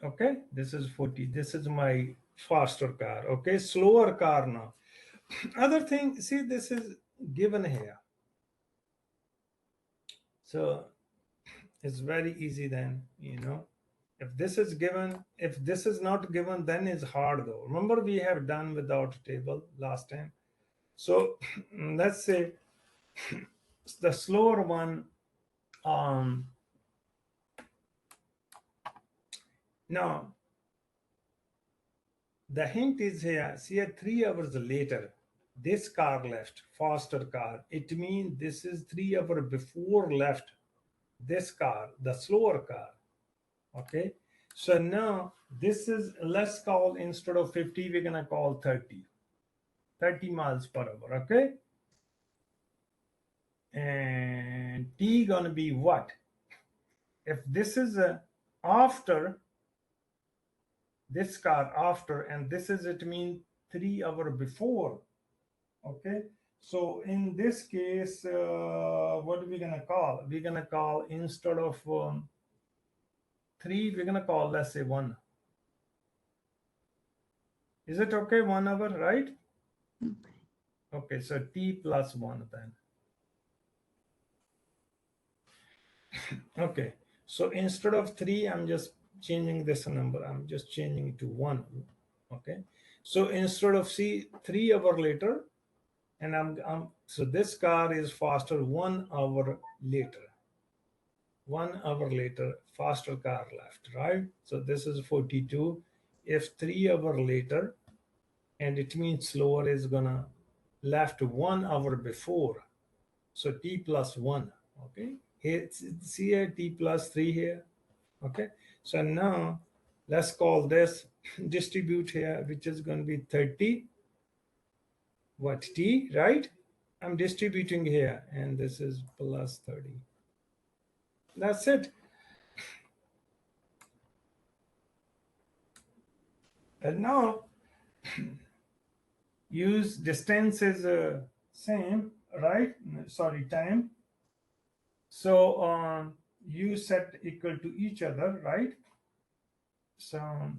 Okay, this is 40. This is my faster car. Okay, slower car now. Other thing, see, this is given here. So it's very easy then, If this is given, if this is not given, then it's hard though. Remember, we have done without a table last time. So let's say the slower one, Now, the hint is here. See, 3 hours later, this car left, faster car. It means this is 3 hours before left this car, the slower car. Okay. So now this is, let's call, instead of 50, we're going to call 30 miles per hour. Okay. And T going to be what? If this is after this car after, and this is, it means 3 hours before. Okay. So in this case, what are we going to call? We're going to call, instead of 3, we're going to call, let's say 1. Is it okay? 1 hour, right? Okay. Okay, so T plus 1 then. Okay, so instead of 3, I'm just changing this number. I'm just changing to 1. Okay, so instead of 3 hours later, and so this car is faster 1 hour later. 1 hour later, faster car left, right? So this is 42. If 3 hours later, and it means slower is gonna left 1 hour before. So T plus 1. Okay. Here, see here, T plus 3 here. Okay. So now let's call this distribute here, which is going to be 30. What, T, right? I'm distributing here, and this is plus 30. That's it. And now use distance is same, right? Sorry, time. So you set equal to each other, right? So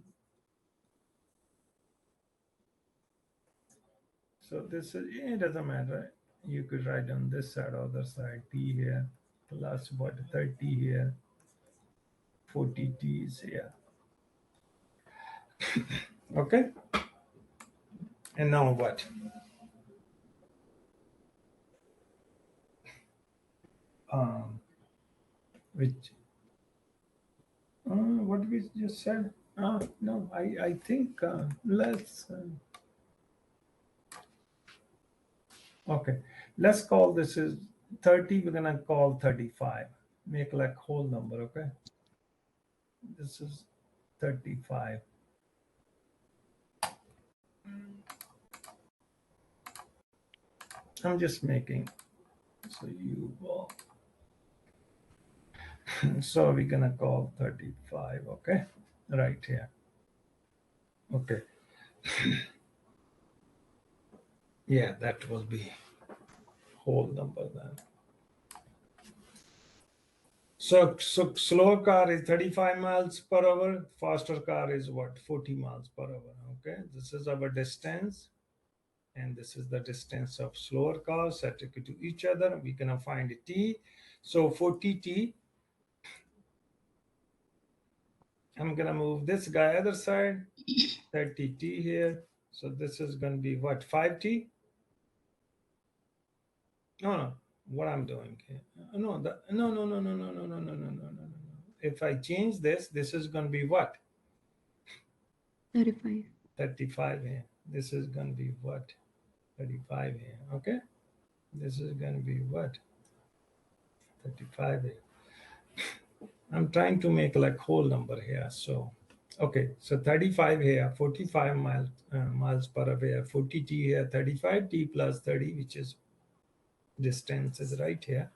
this is, it doesn't matter. You could write on this side, other side, T here, plus what, 30 here, 40 T is here. Okay. And now what? Which, what we just said? No, I think let's, okay, let's call this is 30. We're gonna call 35. Make like whole number, okay? This is 35. I'm just making, so you will. So we're gonna call 35, okay? Right here. Okay. Yeah, that will be whole number then. So slower car is 35 miles per hour, faster car is what, 40 miles per hour. Okay, this is our distance, and this is the distance of slower cars set equal to each other. We're gonna find T. So 40 T, I'm gonna move this guy other side, 30 T here. So this is gonna be what, 5T? No, what I'm doing here. No. If I change this, this is going to be what? 35. 35 here. This is going to be what? 35 here. Okay. This is going to be what? 35 here. I'm trying to make like whole number here. So, okay. So 35 here, 45 miles per hour here, 40 T here, 35 T plus 30, which is distance is right here.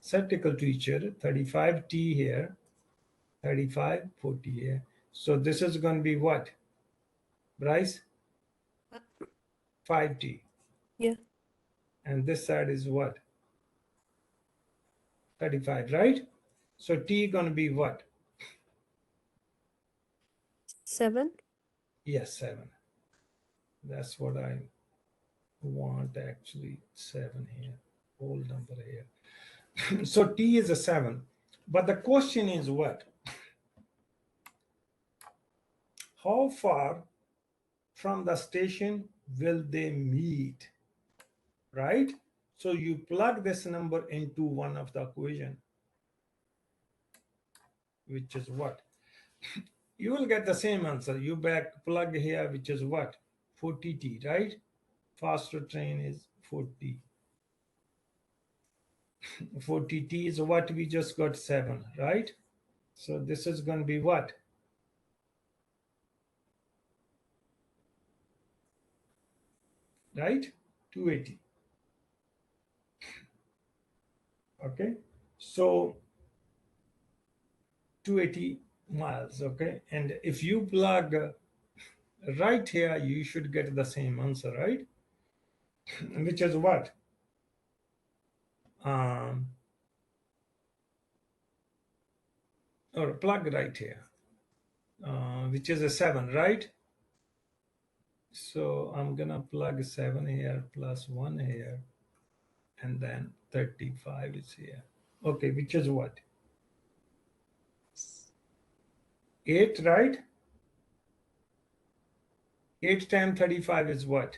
Set equal to each other, 35 T here, 35, 40 here. So this is going to be what, Bryce? 5T. Yeah. And this side is what? 35, right? So T going to be what? 7. Yes, 7. That's what I want actually, 7 here, whole number here. So T is a 7. But the question is what? How far from the station will they meet, right? So you plug this number into one of the equation, which is what? you will get the same answer. You back plug here, which is what? 40t, right? Faster train is 40. 40t is what we just got 7, right? So this is going to be what? Right? 280. Okay. So 280 miles. Okay. And if you plug right here, you should get the same answer, right? Which is what? Or plug right here, which is a 7, right? So I'm gonna plug 7 here plus 1 here, and then 35 is here. Okay, which is what? 8, right? 8 times 35 is what?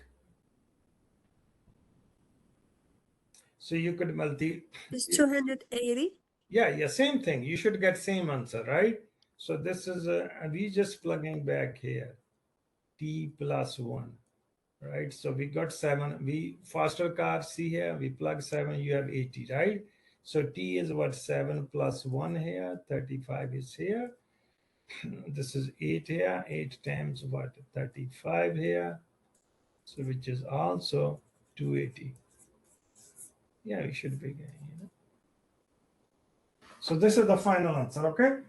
So you could multi. It's 280. Yeah, same thing. You should get same answer, right? So this is we just plugging back here, t plus 1, right? So we got 7. We faster car, see here, we plug 7, you have 80, right? So t is what? 7 plus 1 here, 35 is here. This is 8 here, 8 times what? 35 here. So which is also 280. Yeah, we should be getting, you know. So this is the final answer, okay?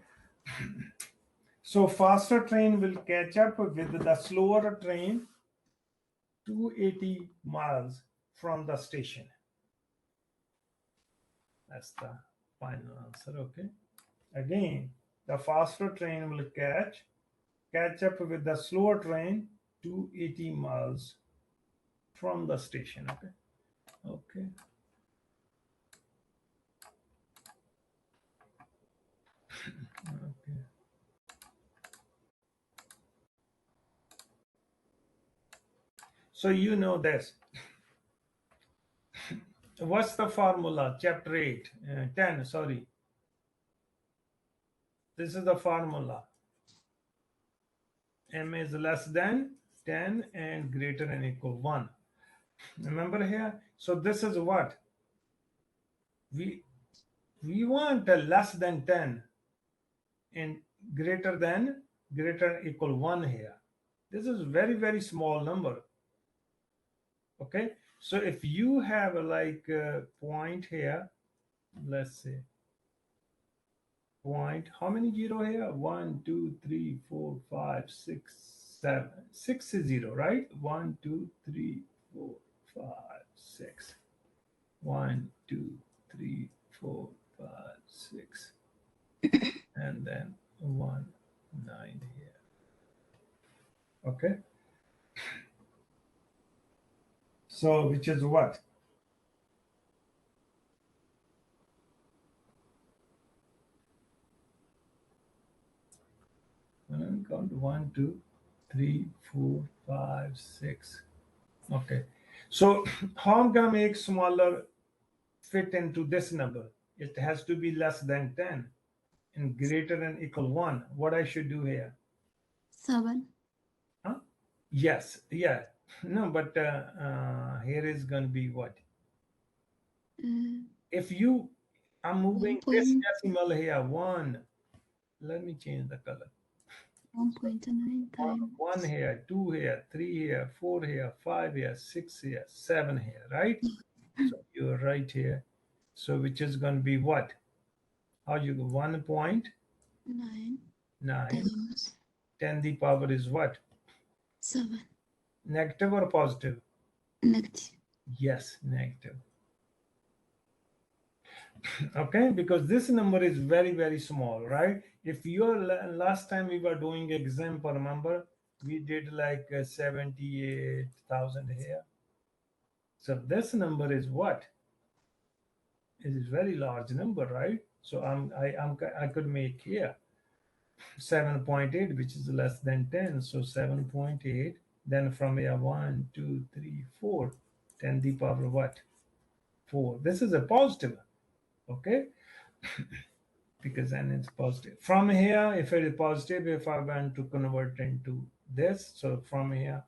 So faster train will catch up with the slower train 280 miles from the station. That's the final answer, okay? Again, the faster train will catch up with the slower train 280 miles from the station, okay? Okay. Okay. So you know this. What's the formula? Chapter 8, 10, sorry. This is the formula. M is less than 10 and greater than equal 1. Remember here? So this is what? We want a less than 10 and greater than equal 1 here. This is very, very small number. Okay. So if you have like a point here, let's say point, how many 0 here? 1, 2, 3, 4, 5, 6, 7. 6 is 0, right? 1, 2, 3, 4, 5, 6. 1, 2, 3, 4, 5, 6. And then 1, 9 here. Okay. So which is what? Count 1, 2, 3, 4, 5, 6. Okay. So how I'm gonna make smaller fit into this number? It has to be less than 10 and greater than equal 1. What I should do here? 7. Huh? Yes. Yeah. No, but here is gonna be what? If you, I'm moving this decimal here, 1. Let me change the color. 1.9 times 1 here, 2 here, 3 here, 4 here, 5 here, 6 here, 7 here, right? So you're right here. So which is going to be what? How you go? 1.9 times 10 the power is what? 7. Negative or positive? Negative. Yes, negative. Okay, because this number is very, very small, right? If you're last time we were doing example, remember we did like 78,000 here. So this number is what? It is very large number, right? So I could make here 7.8, which is less than 10. So 7.8. Then from here 1, 2, 3, 4. 10 the power what? 4. This is a positive. Okay. because n is positive. From here, if it is positive, if I want to convert into this, so from here,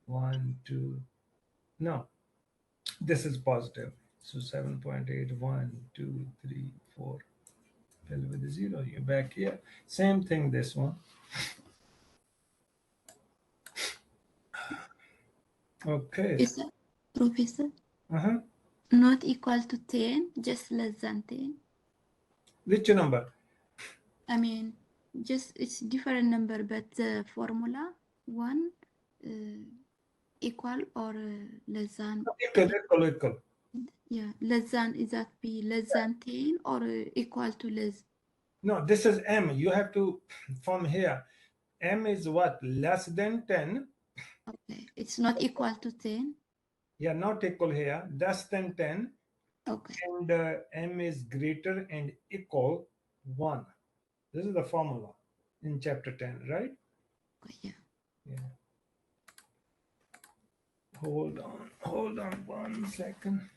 1, 2, no, this is positive. So 7.8, 1, 2, 3, 4, fill with a 0, you're back here. Same thing, this one. Okay. Is that, Professor? Uh-huh. Not equal to 10, just less than 10. Which number? I mean, just it's different number, but the formula, 1 equal or less than, Equal. yeah, less than, is that be less than 10 or equal to less? No, this is m. You have to, from here, m is what? Less than 10. Okay, it's not equal to 10. Yeah, not equal here. Less than 10. Okay, And m is greater and equal 1. This is the formula in chapter 10, right? okay, yeah. Yeah. Hold on 1 second.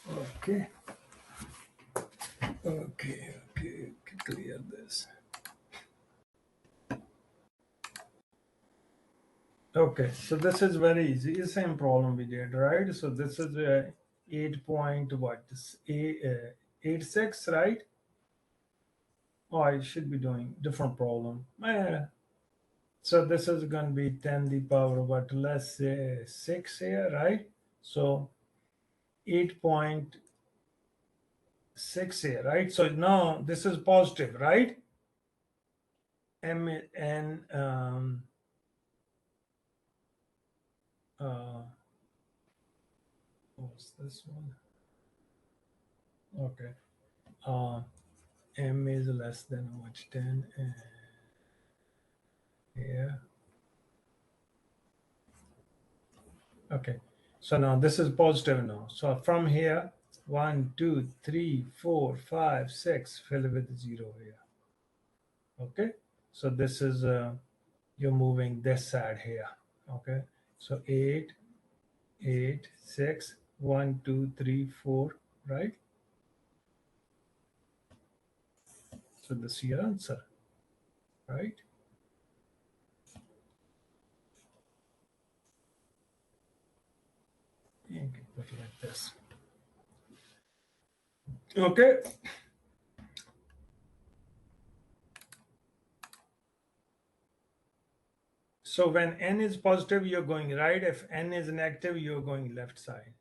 Okay. Okay, clear this. Okay, so this is very easy. It's the same problem we did, right? So this is 8 point what? 86, right? Oh, I should be doing different problem. So this is going to be 10 the power what? Let's say 6 here, right? So 8.6 here, right? So now this is positive, right? M and what's this one? Okay. M is less than how much? 10 and here. Okay. So now this is positive now. So from here, 1, 2, 3, 4, 5, 6, fill with 0 here. Okay. So this is you're moving this side here. Okay. So 8, 8, 6, 1, 2, 3, 4, right? So this is your answer, right? You can put it like this. Okay. So when n is positive, you're going right. If n is negative, you're going left side.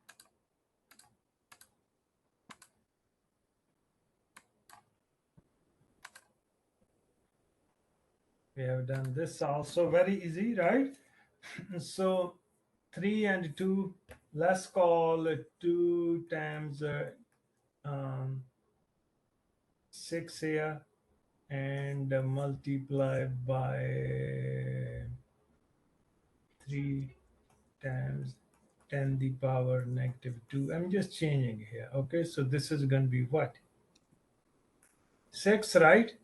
We have done this also very easy, right? So 3 and 2, let's call it 2 times 6 here and multiply by 3 times 10 the power negative 2. I'm just changing here. Okay, so this is going to be what? 6, right?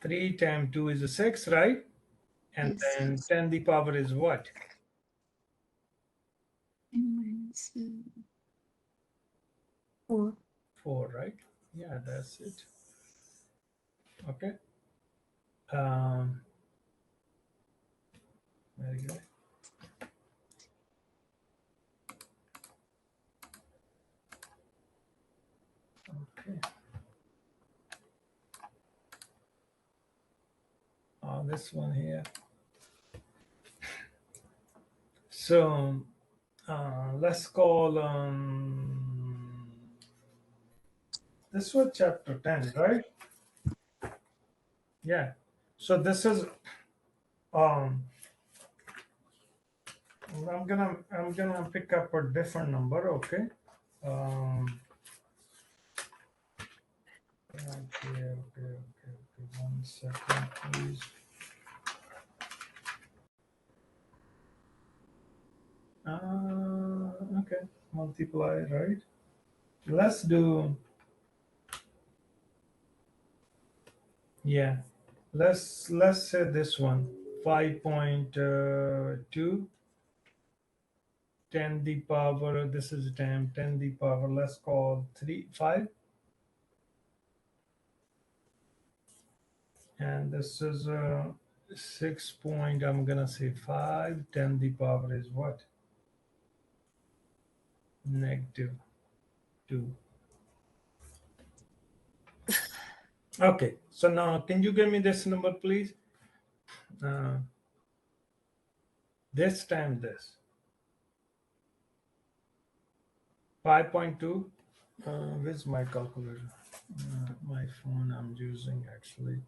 3 times 2 is a 6, right? And Yes, then yes. 10 the power is what? Minus 4. 4, right? Yeah, that's it. Okay. Very good. Okay. This one here. So let's call this was chapter 10, right? Yeah. So this is I'm gonna pick up a different number, okay? Okay. 1 second, please. Okay, multiply, right? Let's do, yeah, let's say this one, 5.2, 10 the power, this is 10 the power, let's call 5. And this is 6 point, I'm gonna say 5, 10 the power is what? -2. Okay, so now can you give me this number, please? This time this. 5.2. Where's my calculator? My phone I'm using actually.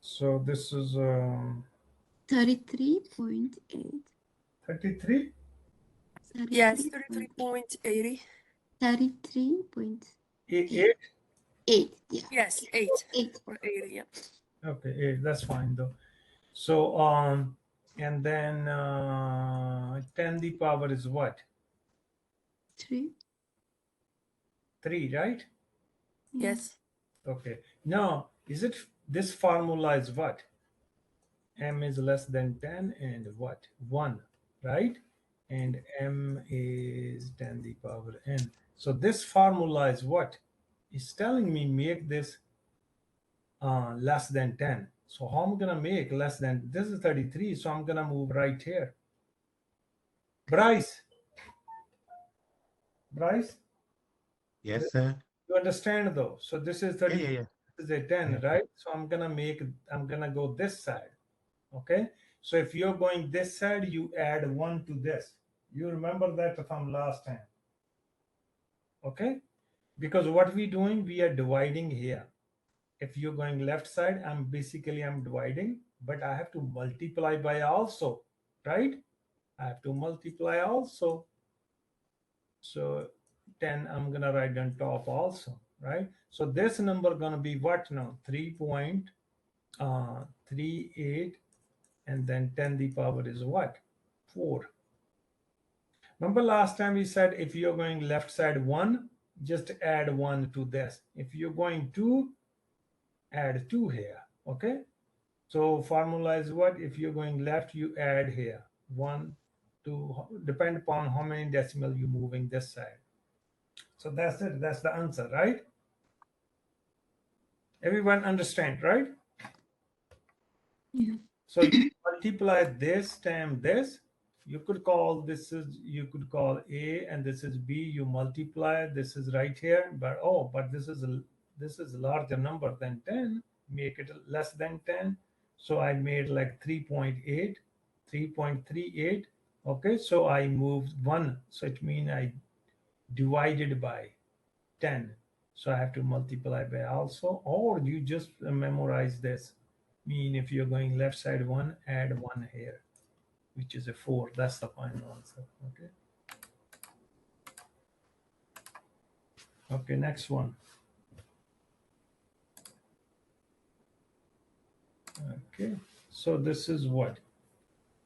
So this is 33.8. 33. Yes, 33.80. 33.8. 8. Yeah. Yes, 8 8. or 80. Yeah. Okay, 8. That's fine though. So and then 10 the power is what? 3. 3, right? Yes. Okay. Now, is it this formula is what? M is less than 10 and what? 1, right? And M is 10 the power n. So this formula is what? It's telling me make this less than 10. So how I'm gonna make less than, this is 33, so I'm gonna move right here. Bryce. Yes, sir. You understand though? So this is 30, Yeah. this is a 10, Yeah. right? So I'm gonna go this side. Okay, so if you're going this side, you add 1 to this. You remember that from last time. Okay, because what we doing, we are dividing here. If you're going left side, I'm dividing, but I have to multiply by also, right? I have to multiply also. So 10, I'm gonna write on top also, right? So this number gonna be what now? 3.38. And then 10 the power is what? 4. Remember last time we said if you're going left side 1, just add 1 to this. If you're going 2, add 2 here. Okay, so formula is what? If you're going left, you add here 1, 2, depend upon how many decimal you're moving this side. So that's it. That's the answer, right? Everyone understand, right? Yeah. So you multiply this times this. You could call this is, you could call A and this is B. You multiply, this is right here, but this is a larger number than 10. Make it less than 10. So I made like 3.8, 3.38. Okay, so I moved 1. So it means I divided by 10. So I have to multiply by also, or you just memorize this. Mean if you're going left side 1, add 1 here, which is a 4. That's the final answer. Okay. Okay, next one. Okay, so this is what?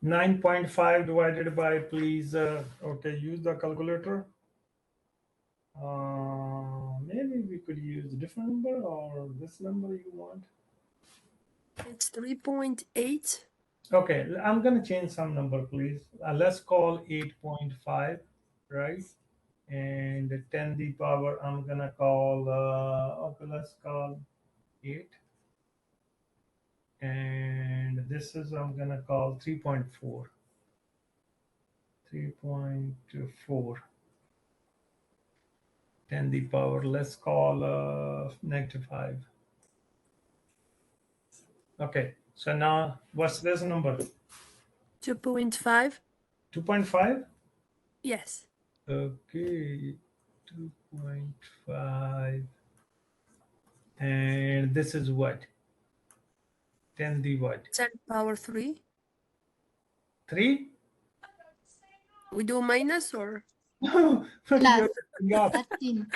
9.5 divided by, please, okay, use the calculator. Maybe we could use a different number or this number you want. It's 3.8. Okay, I'm gonna change some number, please. Let's call 8.5, right? And 10 the power, I'm gonna call, okay, let's call 8. And this is, I'm gonna call 3.4. 3.4. 10 the power, let's call -5. Okay, so now what's this number? 2.5. 2.5? Yes. Okay, 2.5. And this is what? 10 the what? 10 power 3. 3? We do minus or? No, Plus. yeah. 13.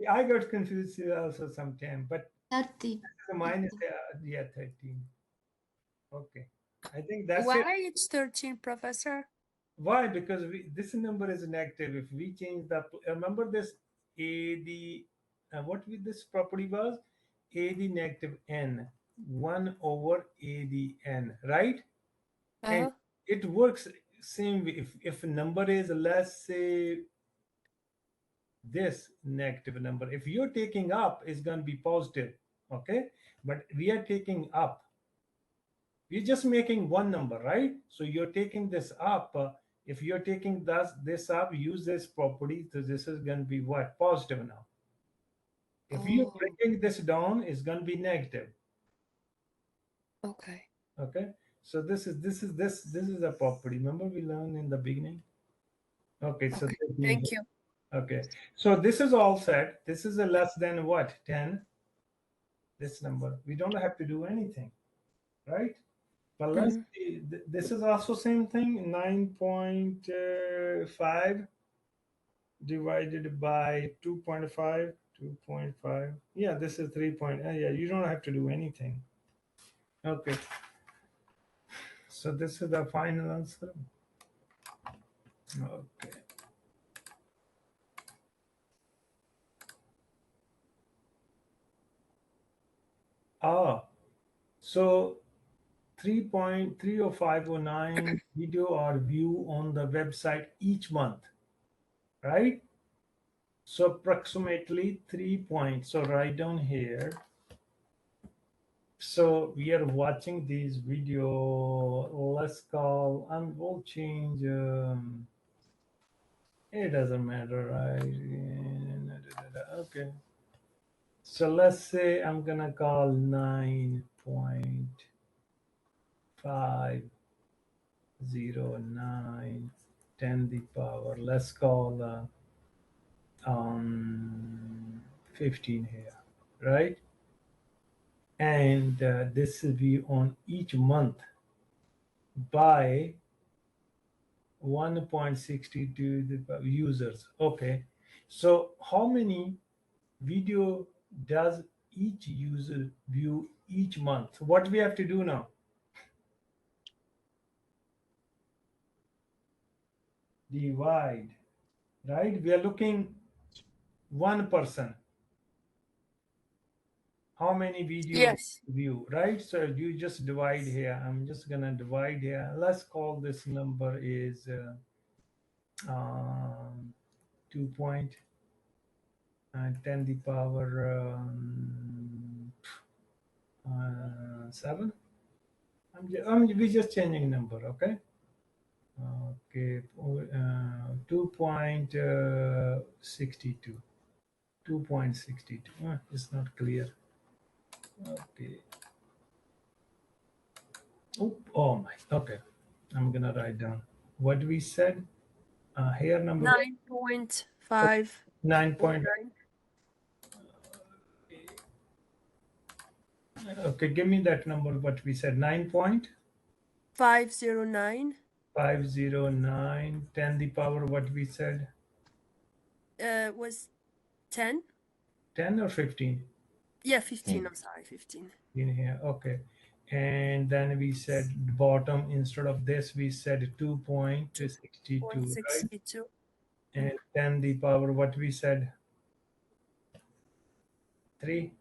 I got confused also sometime, but 30. So mine is, yeah, 13. Okay. I think that's Why it. it's 13, Professor? Why? Because this number is negative. If we change the, remember this AD, what with this property was? AD negative n, 1 over ADN, right? And Uh-huh. it works same way. If a number is, let's say, this negative number, if you're taking up, it's going to be positive, okay? But we are taking up. We're just making one number, right? So you're taking this up. If you're taking this up, use this property. So this is going to be what? Positive now. If you're Oh, bringing this down, it's going to be negative. okay. Okay. So this is a property. Remember we learned in the beginning. Okay. So Okay. this means- Thank you. okay. So this is all set. This is a less than what? 10. This number. We don't have to do anything, right? But let's see. This is also same thing. 9.5 divided by 2.5. 2.5. Yeah, this is 3. Yeah, you don't have to do anything. Okay. So this is the final answer. Okay. So 3.30509 video or view on the website each month, right? So approximately 3 points. So write down here. So we are watching these video. Let's call, and we'll change. It doesn't matter, right? Okay. So let's say I'm gonna call 9.509 10 the power. Let's call 15 here, right? And this will be on each month by 1.62 users. Okay, so how many video does each user view each month? What we have to do now? Divide, right? We are looking one person. How many videos Yes. view, right? So you just divide here. I'm just gonna divide here. Let's call this number is 2.10 the power 7. We're just changing number, okay? Okay, 2.62. 2.62. It's not clear. Okay. Oh my. Okay. I'm gonna write down what we said. Here number 9.5. 9. Okay, give me that number. What we said, 509. 9.509. 10 the power. What we said, Was 10? 10 or 15 Yeah, 15. I'm sorry, 15. in here. Okay, and then we said bottom, instead of this we said 2.62, right? 0.62. And 10 the power. What we said, 3.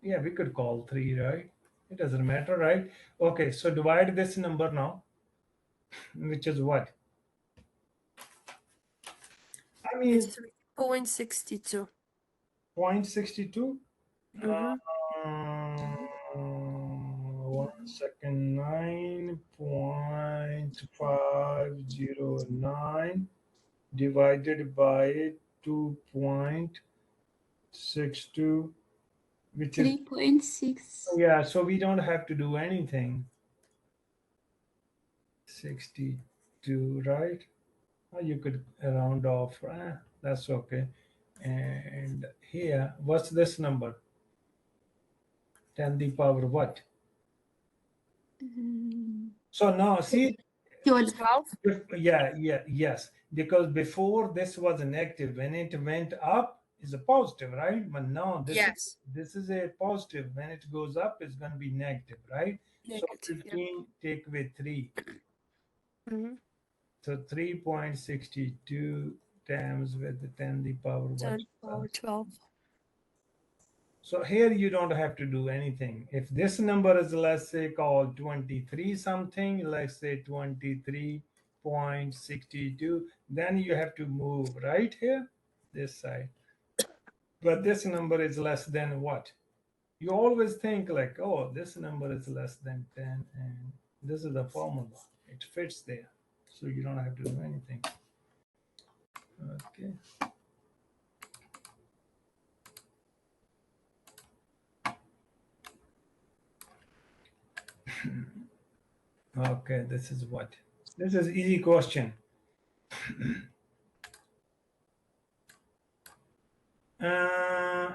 Yeah, we could call 3, right? It doesn't matter, right? Okay, so divide this number now, which is what? I mean, It's 3.62. 0.62. Mhm. 1 second. 9.509 divided by 2.62, which is 3.6. yeah. So we don't have to do anything. 62, right? You could round off. That's okay. And here, what's this number? 10 the power what? So now see, 12. 12. yes, because before this was negative. When it went up, is a positive, right? But no, Yes. this is a positive. When it goes up, it's going to be negative, right? So Negative. Yeah. 15 take away 3. Mm-hmm. So 3.62 times with the 10 the power what? 10 power 12. So here you don't have to do anything. If this number is, let's say, called 23 something, let's say 23.62, then you have to move right here, this side. But this number is less than what? You always think like, oh, this number is less than 10, and this is the formula. It fits there. So you don't have to do anything. Okay. Okay, this is what? This is easy question.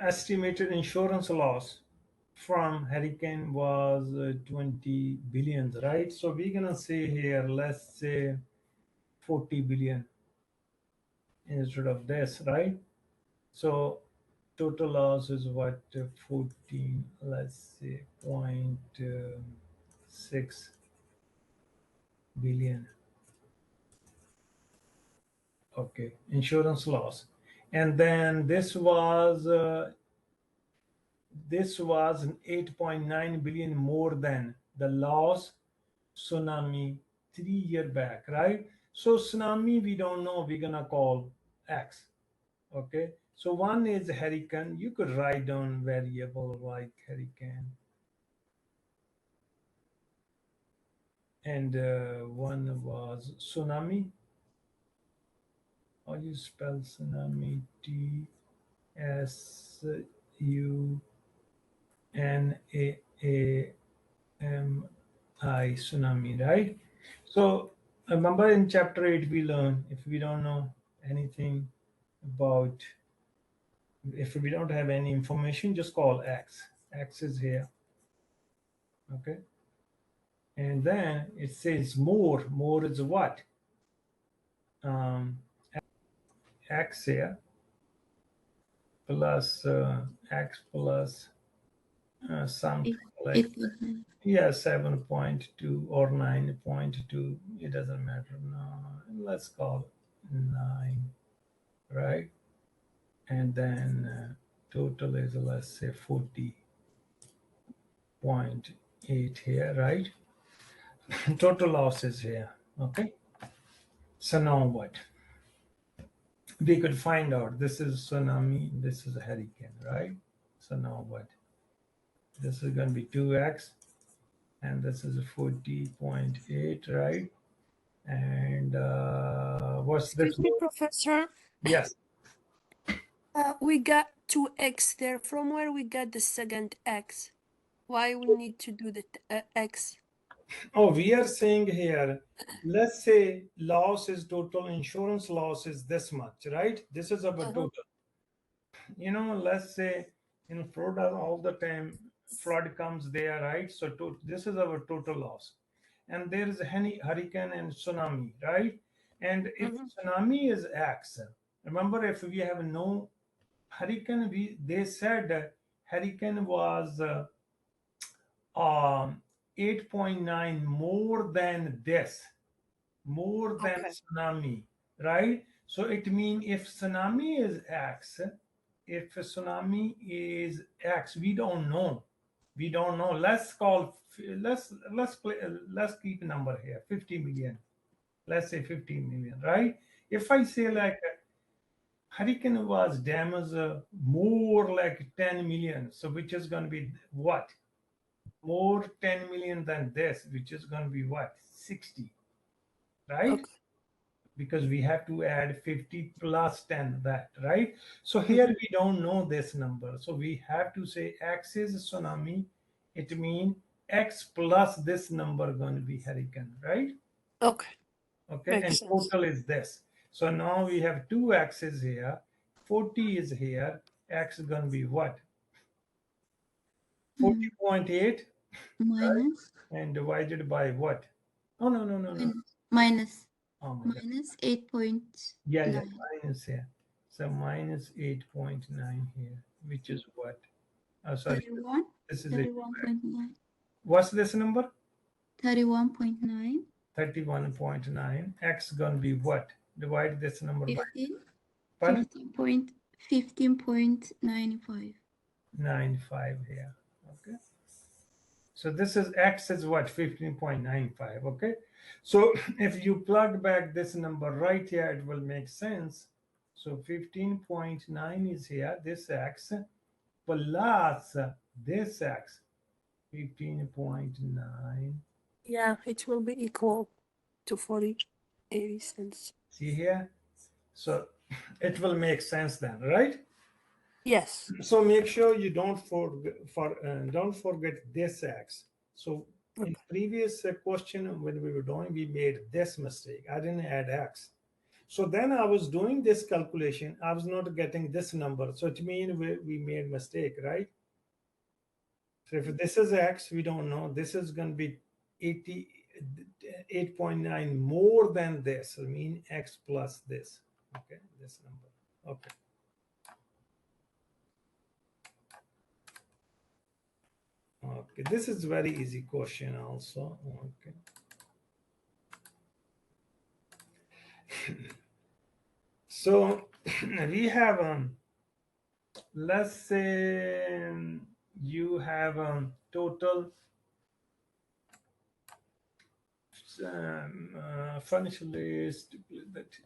Estimated insurance loss from hurricane was 20 billion, right? So we're gonna say here, let's say 40 billion instead of this, right? So total loss is what? 14, let's say 0.6 billion. Okay, insurance loss. And then this was 8.9 billion more than the loss tsunami 3 years back, right? So tsunami, we don't know, we're gonna call X. Okay, so one is hurricane. You could write down variable like hurricane, and one was tsunami. How you spell tsunami? TSUNAAMI, tsunami, right? So remember in chapter 8 we learned, if we don't know anything about, if we don't have any information, just call X. X is here. Okay. And then it says more. More is what? X here plus X plus something like, yeah, 7.2 or 9.2. It doesn't matter. No, let's call it 9, right? And then total is, let's say, 40.8 here, right? Total loss is here. Okay. So now what? We could find out, this is tsunami, this is a hurricane, right? So now what? This is going to be 2x, and this is 40.8, right? And what's this? Excuse me, Professor. Yes. We got 2x there. From where we got the second x? Why we need to do the x? Oh, we are saying here, let's say loss is total, insurance loss is this much, right? This is our total. You know, let's say in Florida all the time flood comes there, right? So this is our total loss. And there is a hurricane and tsunami, right? And if tsunami is X, remember, if we have no hurricane, they said hurricane was 8.9 more than this, more than tsunami, right? So it means if tsunami is X, if tsunami is X, we don't know. We don't know. Let's keep a number here, 50 million. Let's say 15 million, right? If I say like hurricane was damaged more like 10 million, so which is going to be what? More 10 million than this, which is going to be what? 60, right? Okay. Because we have to add 50 plus 10, that, right? So here we don't know this number. So we have to say X is tsunami. It means X plus this number going to be hurricane, right? Okay. Okay. Makes and sense. Total is this. So now we have two X's here. 40 is here. X is going to be what? 40.8 minus, right? And divided by what? Oh, no. Minus. Oh my minus 8.9. Yeah, minus here. So minus 8.9 here, which is what? Oh, sorry, 31, this is it. 31.9, What's this number? 31.9, 31.9. X gonna be what? Divide this number by 15, pardon? 15.95. 95 here. Okay. So this is X is what? 15.95. Okay. So if you plug back this number right here, it will make sense. So 15.9 is here, this X plus this X, 15.9. Yeah, it will be equal to 40.80 cents. See here? So it will make sense then, right? Yes. So make sure you don't forget this X. So in previous question when we were doing, we made this mistake. I didn't add X. So then I was doing this calculation. I was not getting this number. So it means we made mistake, right? So if this is X, we don't know. This is going to be 8.9 more than this. So I mean X plus this. Okay, this number. Okay. Okay, this is very easy question also. Okay. So we have let's say you have total furniture list that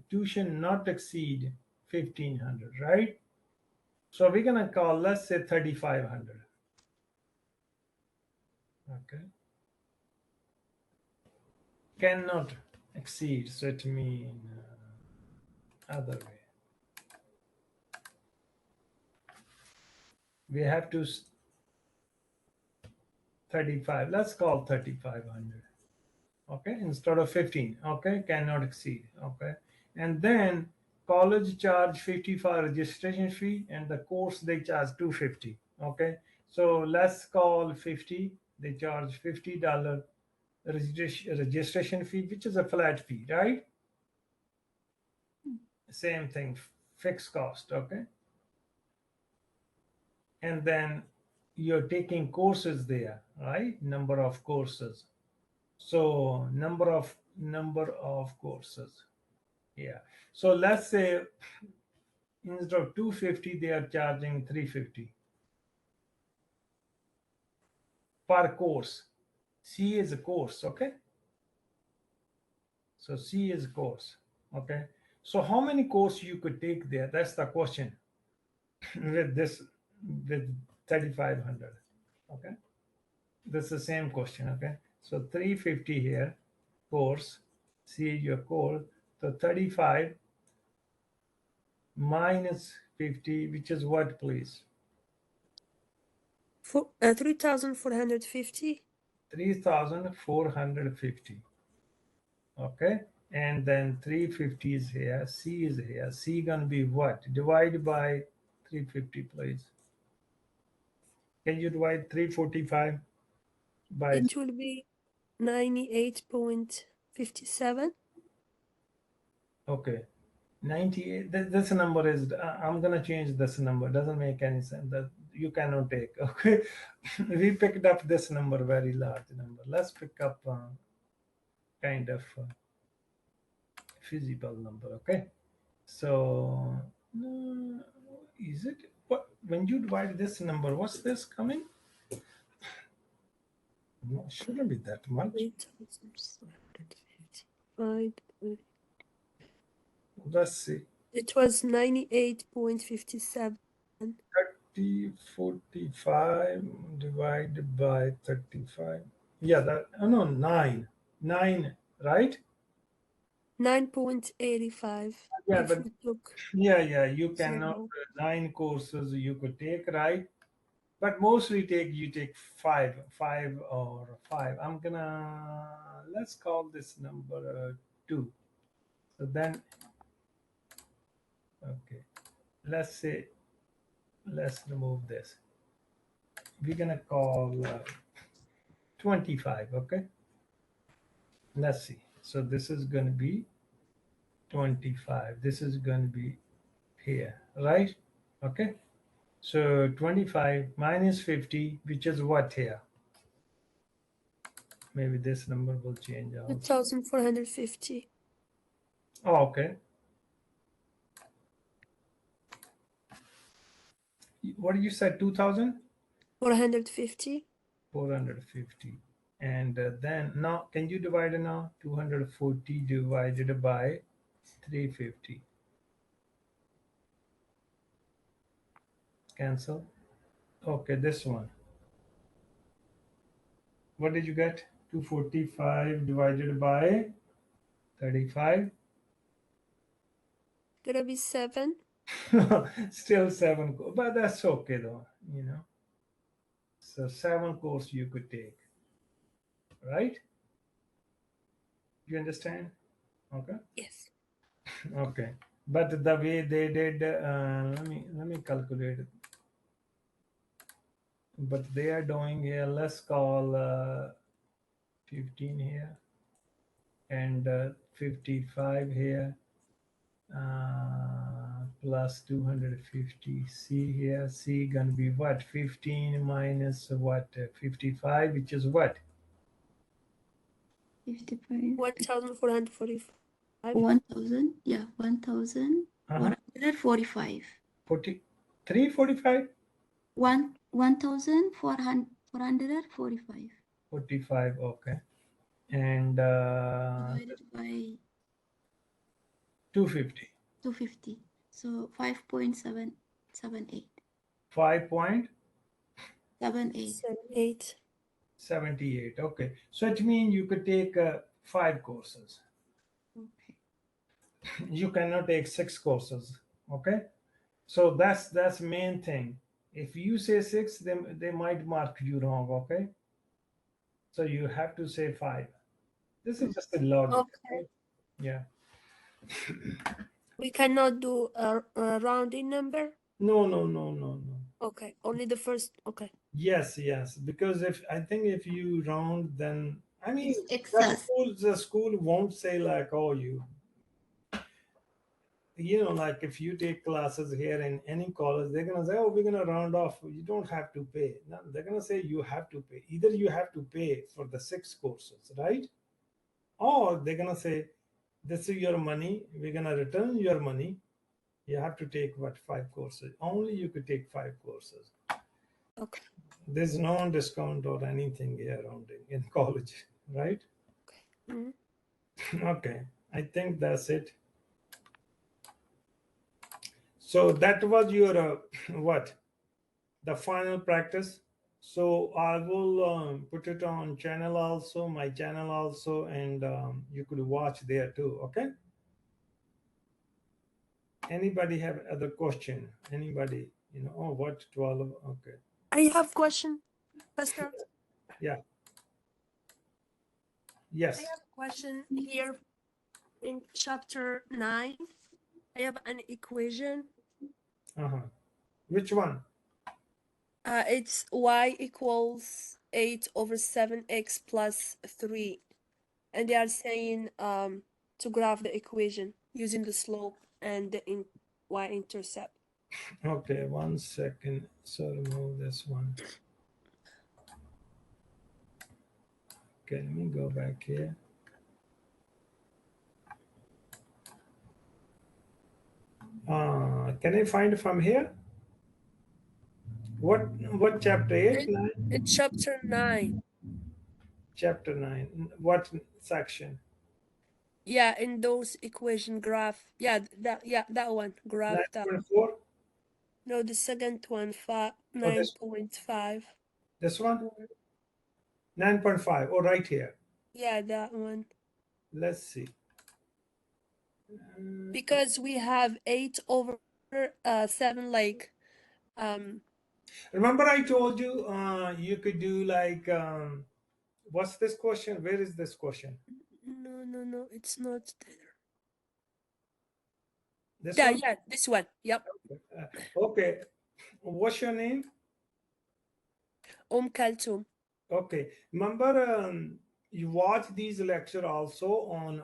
tuition not exceed 1,500, right? So we're gonna call, let's say 3,500. Okay. Cannot exceed, so it means other way. We have to 35. Let's call 3,500. Okay, instead of 15. Okay, cannot exceed. Okay, and then college charge 50 for registration fee, and the course they charge 250. Okay, so let's call 50. They charge $50 registration fee, which is a flat fee, right? Same thing, fixed cost. Okay, and then you're taking courses there, right? Number of courses. So number of courses. Yeah. So let's say instead of 250, they are charging 350 per course. C is a course, okay? So C is a course, okay? So how many courses you could take there? That's the question with 3,500, okay? That's the same question, okay? So 350 here, course, C is your course. So 35 minus 50, which is what, please? 3,450. 3,450. Okay, and then 350 is here, C is here. C gonna be what? Divide by 350, please. Can you divide 345 by? It will be 98.57. Okay, 98. This number is. I'm gonna change this number. Doesn't make any sense. That you cannot take. Okay, we picked up this number, very large number. Let's pick up kind of feasible number. Okay, so is it what when you divide this number? What's this coming? No, shouldn't be that much. 3,750. Let's see. It was 98.57. 45 divided by 35. Yeah, that no 9, right? 9.85. Yeah, if but we took yeah, you cannot 0. 9 courses you could take, right? But mostly you take five or 5. I'm gonna let's call this number 2. So then, okay, let's remove this. We're gonna call 25. Okay, let's see. So this is gonna be 25. This is gonna be here, right? Okay. So 25 minus 50, which is what here? Maybe this number will change also. 2,450. Oh, okay. What you said, 2,000? 450. 450. And then now, can you divide it now? 240 divided by 350. Cancel. Okay, this one. What did you get? 245 divided by 35. Gonna be 7. Still 7, but that's okay though, you know. So 7 course you could take, right? You understand? Okay. Yes. Okay. But the way they did, let me calculate it. But they are doing here, let's call 15 here and 55 here, plus 250. C here, C gonna be what? 15 minus what? 55, which is what? 55. 1,445. 1,000. Yeah, 1,445. 345? 1,445 45, okay. And divided by 250. 250. So 5.778. 5.78. 78. 8. Okay. So it means you could take 5 courses. Okay. You cannot take 6 courses. Okay. So that's main thing. If you say 6, they might mark you wrong. Okay. So you have to say 5. This is just a logic. Okay. Yeah. We cannot do a rounding number. No. Okay. Only the first. Okay. Yes. Because if you round, then I mean It's excess. the school won't say like, oh, you know, like if you take classes here in any college, they're gonna say, oh, we're gonna round off. You don't have to pay. No, they're gonna say you have to pay. Either you have to pay for the 6 courses, right? Or they're gonna say, this is your money. We're gonna return your money. You have to take what, 5 courses. Only you could take 5 courses. Okay. There's no discount or anything here in college, right? Mhm. Okay, I think that's it. So that was your what? The final practice. So I will put it on channel also, my channel also, and you could watch there too. Okay. Anybody have other question? Anybody? You know? Oh, what 12? Okay. I have question, Pastor. Yeah. I Yes. have a question here in chapter 9. I have an equation. Which one? It's y equals 8 over 7x plus 3. And they are saying to graph the equation using the slope and the y-intercept. Okay, 1 second. So remove this one. Okay, let me go back here. Can I find from here? What chapter 8? 9? In chapter 9. Chapter 9. What section? Yeah, in those equation graph. Yeah, that one. Graph that. 9.4? No, the second one, Oh, 9.5. This one? 9.5. Oh, right here. Yeah, that one. Let's see. Because we have 8 over 7, like Remember I told you you could do like what's this question? Where is this question? no, it's not there. This Yeah, one? yeah, this one. Yep. Okay. What's your name? Kaltum. Okay. Remember you watch these lecture also on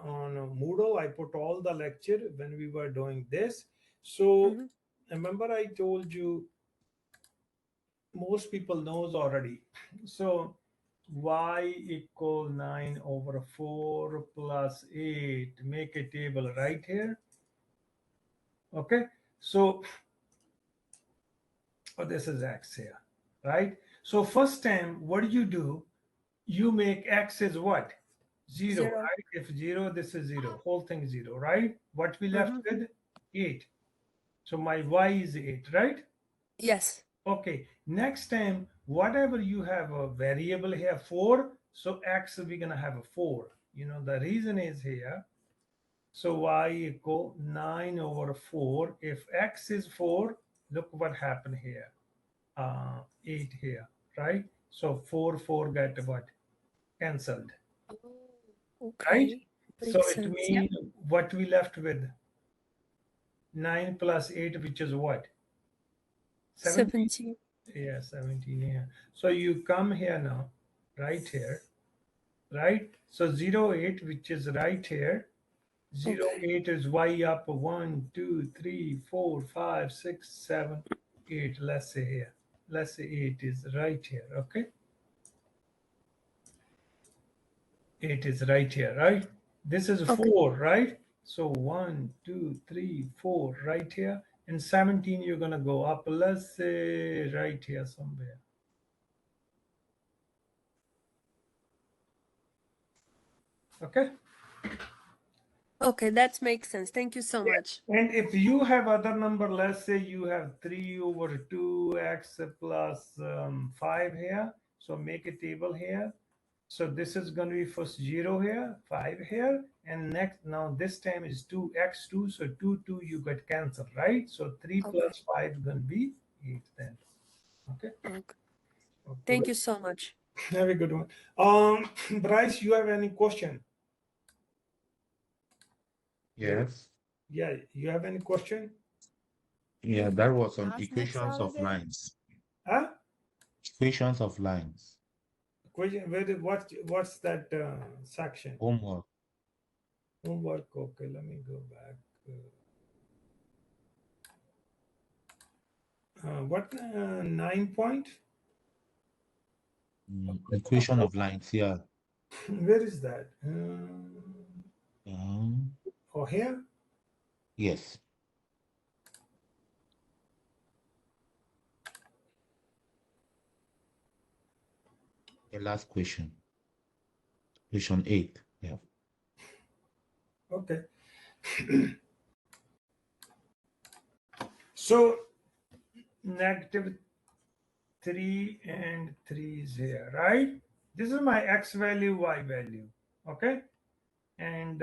Moodle. I put all the lecture when we were doing this. So Mhm. remember I told you most people knows already. So y equal 9 over 4 plus 8. Make a table right here. Okay. So this is x here, right? So first time, what do? You make x is what? 0, 0. right? If 0, this is 0. Whole thing 0, right? What we left Mhm. with? 8. So my y is 8, right? Yes. Okay, next time, whatever you have a variable here, 4, so x, we're gonna have a 4. You know, the reason is here, so y equal 9 over 4. If x is 4, look what happened here, 8 here, right? So 4, 4 get what? Cancelled, right? Okay. So Makes it sense. Yep. means what we left with? 9 plus 8, which is what? 17? 17. Yeah, 17 here. So you come here now, right here, right? So 0, 8, which is right here. 0, Okay. 8 is y up 1, 2, 3, 4, 5, 6, 7, 8. Let's say here. Let's say 8 is right here, okay? 8 is right here, right? This is Okay. 4, right? So 1, 2, 3, 4 right here. And 17, you're going to go up, let's say right here somewhere. Okay? Okay, that makes sense. Thank you so much. And if you have other number, let's say you have 3 over 2x plus 5 here. So make a table here. So this is going to be first 0 here, 5 here. And next, now this time is 2x2. So 2, 2, you got cancelled, right? So 3 Okay. plus 5 is going to be 8 then. Okay. Okay. Okay. Thank you so much. Have a good one. Bryce, you have any question? Yes. Yeah, you have any question? Yeah, that was on Ask next equations of Saturday. lines. Huh? Equations of lines. Question, what's that section? Homework. Homework. Okay, let me go back. What 9 point? Equation of lines. Yeah. Where is that? Oh, here? Yes. The last question. Question 8. Yeah. Okay. So negative 3 and 3 is here, right? This is my x value, y value. Okay. And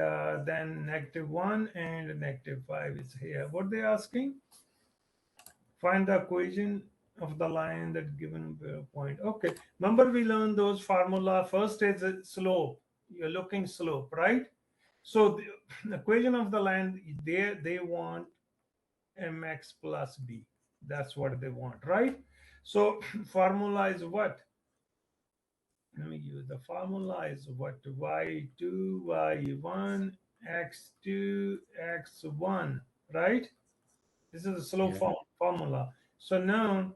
then negative 1 and negative 5 is here. What they asking? Find the equation of the line that given point. Okay, remember we learned those formula. First is a slope. You're looking slope, right? So the equation of the line, they want mx plus b. That's what they want, right? So formula is what? Let me use the formula is what? Y2, y1, x2, x1, right? This is a slope Yeah. formula. So now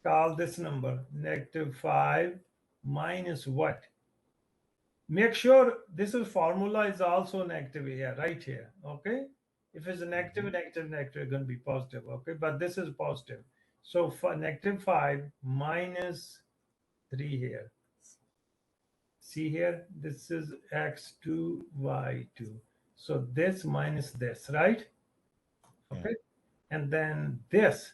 call this number negative 5 minus what? Make sure this is formula is also negative here, right here, okay? If it's a negative, negative, negative, going to be positive, okay? But this is positive. So for negative 5 minus 3 here. See here, this is x2, y2. So this minus this, right? Okay. And then this.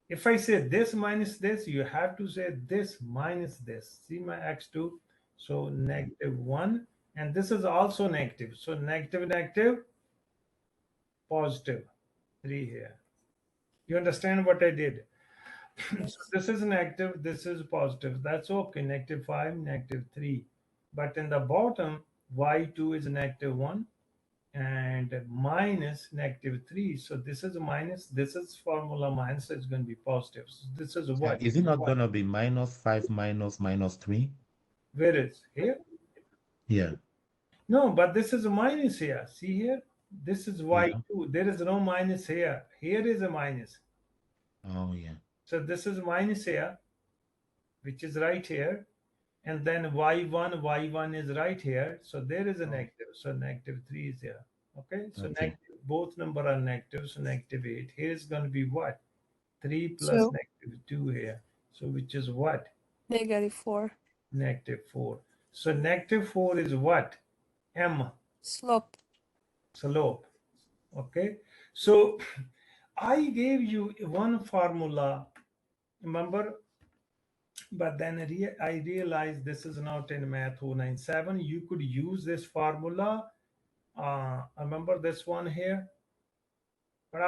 If I say this minus this, you have to say this minus this. See my x2? So negative 1. And this is also negative. So negative, negative, positive 3 here. You understand what I did? Yes. So this is negative, this is positive. That's okay. Negative 5, negative 3. But in the bottom, y2 is negative 1 and minus negative 3. So this is minus, this is formula minus, so it's going to be positive. So this is what? Is it not going to be minus 5 minus minus 3? Where is here? Yeah. No, but this is a minus here. See here? This is Yeah. y2. There is no minus here. Here is a minus. Oh, yeah. So this is minus here, which is right here. And then y1 is right here. So there is a Oh. negative. So -3 is here. Okay. So Okay. negative, both number are negative. So -8. Here is going to be what? 3 plus So -2 here. So which is what? -4. -4. So -4 is what? M, Slope. slope. Okay. So I gave you one formula, remember? But then I realized this is not in Math 097. You could use this formula. Remember this one here? But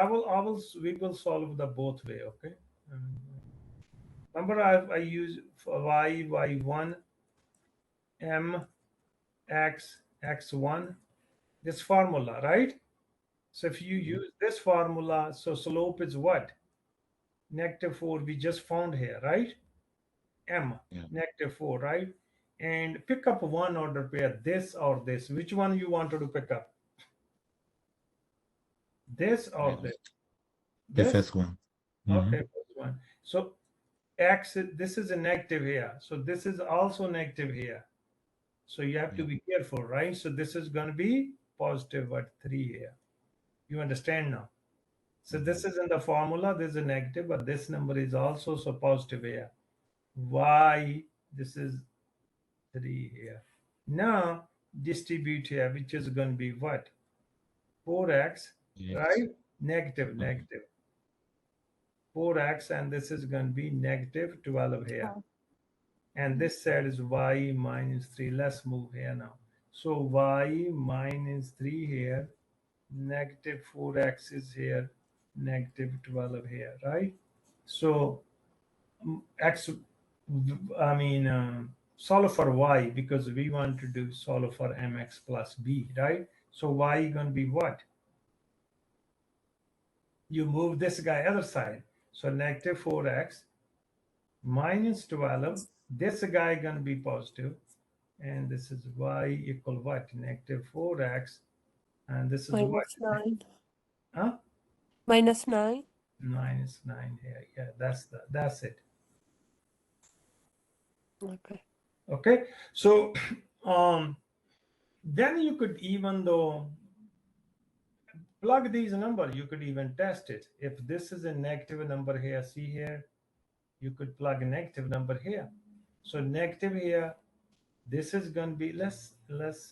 we will solve the both way, okay? Remember I use y1 m x x1, this formula, right? So if you use this formula, so slope is what? -4 we just found here, right? M, Yeah. -4, right? And pick up one order pair, this or this. Which one you wanted to pick up? This or Yeah. this? The This? first one. Okay, first one. So X, this is a negative here. So this is also negative here. So you have to Yeah. be careful, right? So this is going to be positive at 3 here. You understand now? So this is in the formula, there's a negative, but this number is also so positive here. Why? This is 3 here. Now distribute here, which is going to be what? 4x, Yes. right? Negative. 4x, and this is going to be -12 here. Oh. And this side is y -3. Let's move here now. So y -3 here, -4x is here, -12 here, right? So x, I mean, solve for y because we want to do solve for mx plus b, right? So y going to be what? You move this guy other side. So -4x -12. This guy going to be positive. And this is y equal what? -4x. And this is what? -9. Huh? -9. -9 here. Yeah, that's it. Okay. Okay. So then you could, even though plug these numbers, you could even test it. If this is a negative number here, see here, you could plug a negative number here. So negative here, this is going to be, let's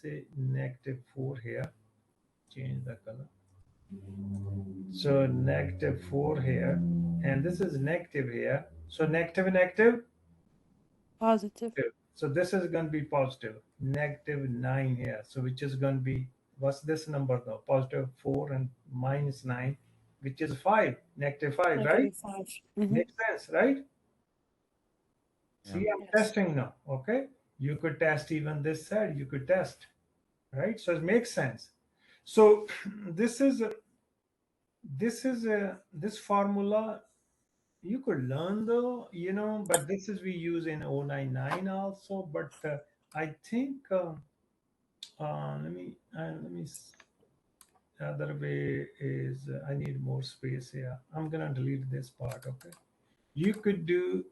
say -4 here. Change the color. So -4 here, and this is negative here. So negative. Positive. So this is going to be positive, -9 here. So which is going to be, what's this number though? +4 and -9, which is 5, -5, right? -5. Mhm. Makes sense, right? Yeah. See, I'm Yes. testing now, okay? You could test even this side, you could test, right? So it makes sense. So this formula you could learn though, but this is we use in 099 also. But I think let me the other way is I need more space here. I'm gonna delete this part. Okay, you could do.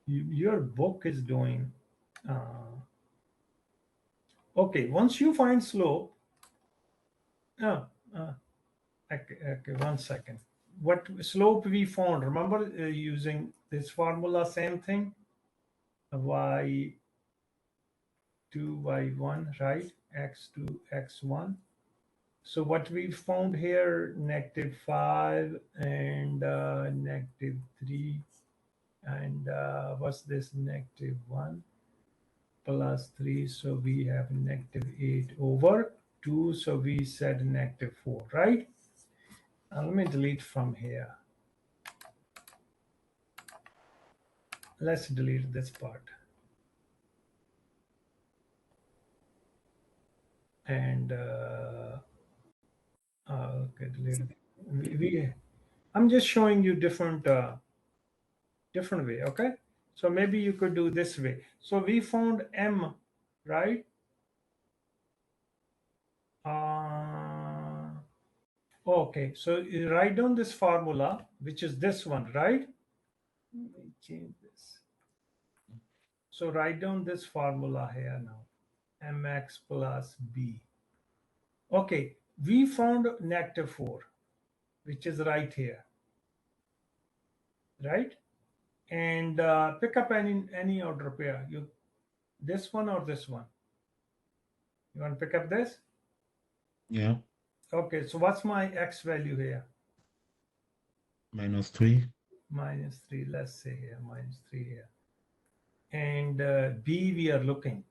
Your book is doing. Okay, once you find slope. Okay, 1 second. What slope we found? Remember using this formula, same thing. Y2, y1, right? X2, x1. So what we found here, -5 and -3, and what's this? -1 plus 3. So we have -8/2. So we said -4, right? Let me delete from here. Let's delete this part. And okay, delete. I'm just showing you different way. Okay, so maybe you could do this way. So we found m, right? Okay, so you write down this formula, which is this one, right? Let me change this. So write down this formula here now, mx plus b. Okay, we found -4, which is right here, right? And pick up any order pair. You this one or this one? You want to pick up this? Yeah. Okay, so what's my x value here? -3. -3, let's say here, -3 here. And b we are looking,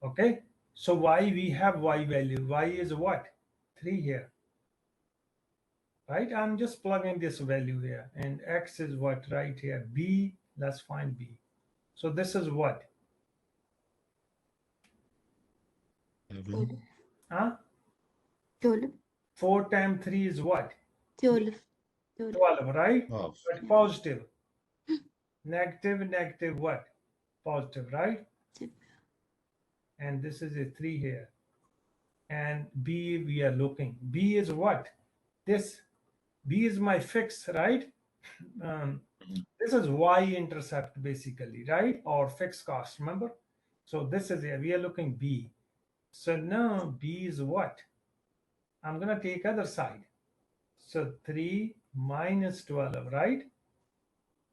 okay? So y, we have y value. Y is what? 3 here, right? I'm just plugging this value here. And x is what right here? B, let's find b. So this is what? 7. Huh? 12. 4 times 3 is what? 12. 12, right? 12. But positive. Negative what? Positive, right? Yep. And this is a 3 here. And b we are looking. B is what? This. B is my fix, right? This is y-intercept basically, right? Or fixed cost, remember? So this is we are looking b. So now b is what? I'm going to take other side. So 3 minus 12, right?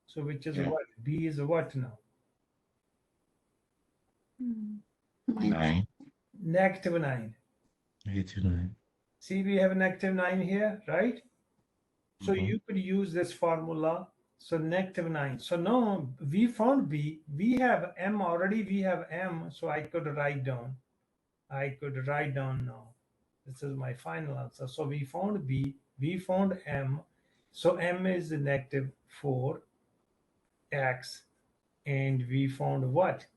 So which is Yeah. what? B is what now? Minus. 9. -9. 89. See, we have -9 here, right? So Mhm. you could use this formula. So -9. So now we found B. We have M already. We have M. So I could write down. Now. This is my final answer. So we found B. We found M. So M is -4x. And we found what?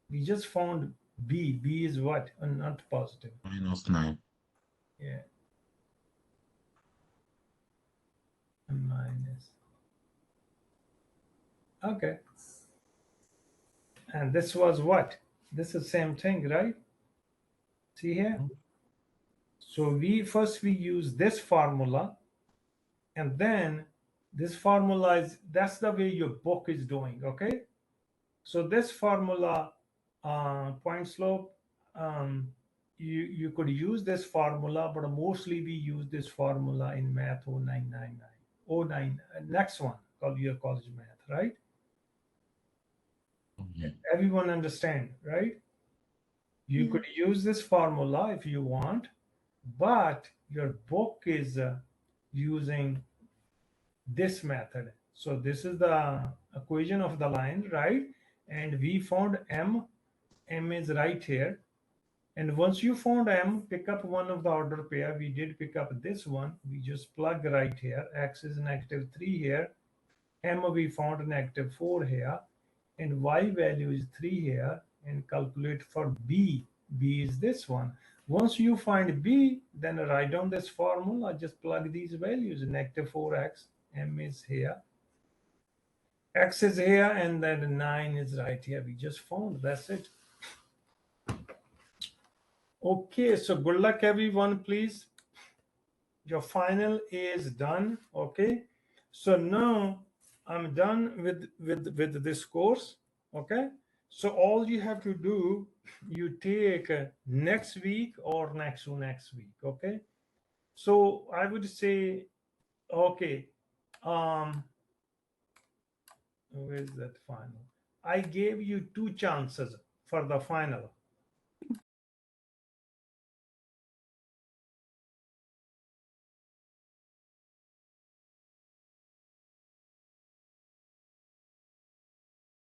We just found B. B is what? Not positive. -9. Yeah. Minus. Okay. And this was what? This is same thing, right? See here? So we use this formula, and then this formula is, that's the way your book is doing, okay? So this formula, point slope, you could use this formula, but mostly we use this formula in Math 0999. Next one, called your college math, right? Mhm. Everyone understand, right? You Yeah. could use this formula if you want, but your book is using this method. So this is the equation of the line, right? And we found M. M is right here. And once you found M, pick up one of the order pair. We did pick up this one. We just plug right here. X is -3 here. M we found -4 here. And Y value is 3 here. And calculate for B. B is this one. Once you find B, then write down this formula. Just plug these values. -4x. M is here. X is here. And then 9 is right here. We just found. That's it. Okay, so good luck everyone, please. Your final is done. Okay, so now I'm done with this course. Okay, so all you have to do, you take next week or next to next week. Okay, so I would say, okay, where's that final? I gave you 2 chances for the final.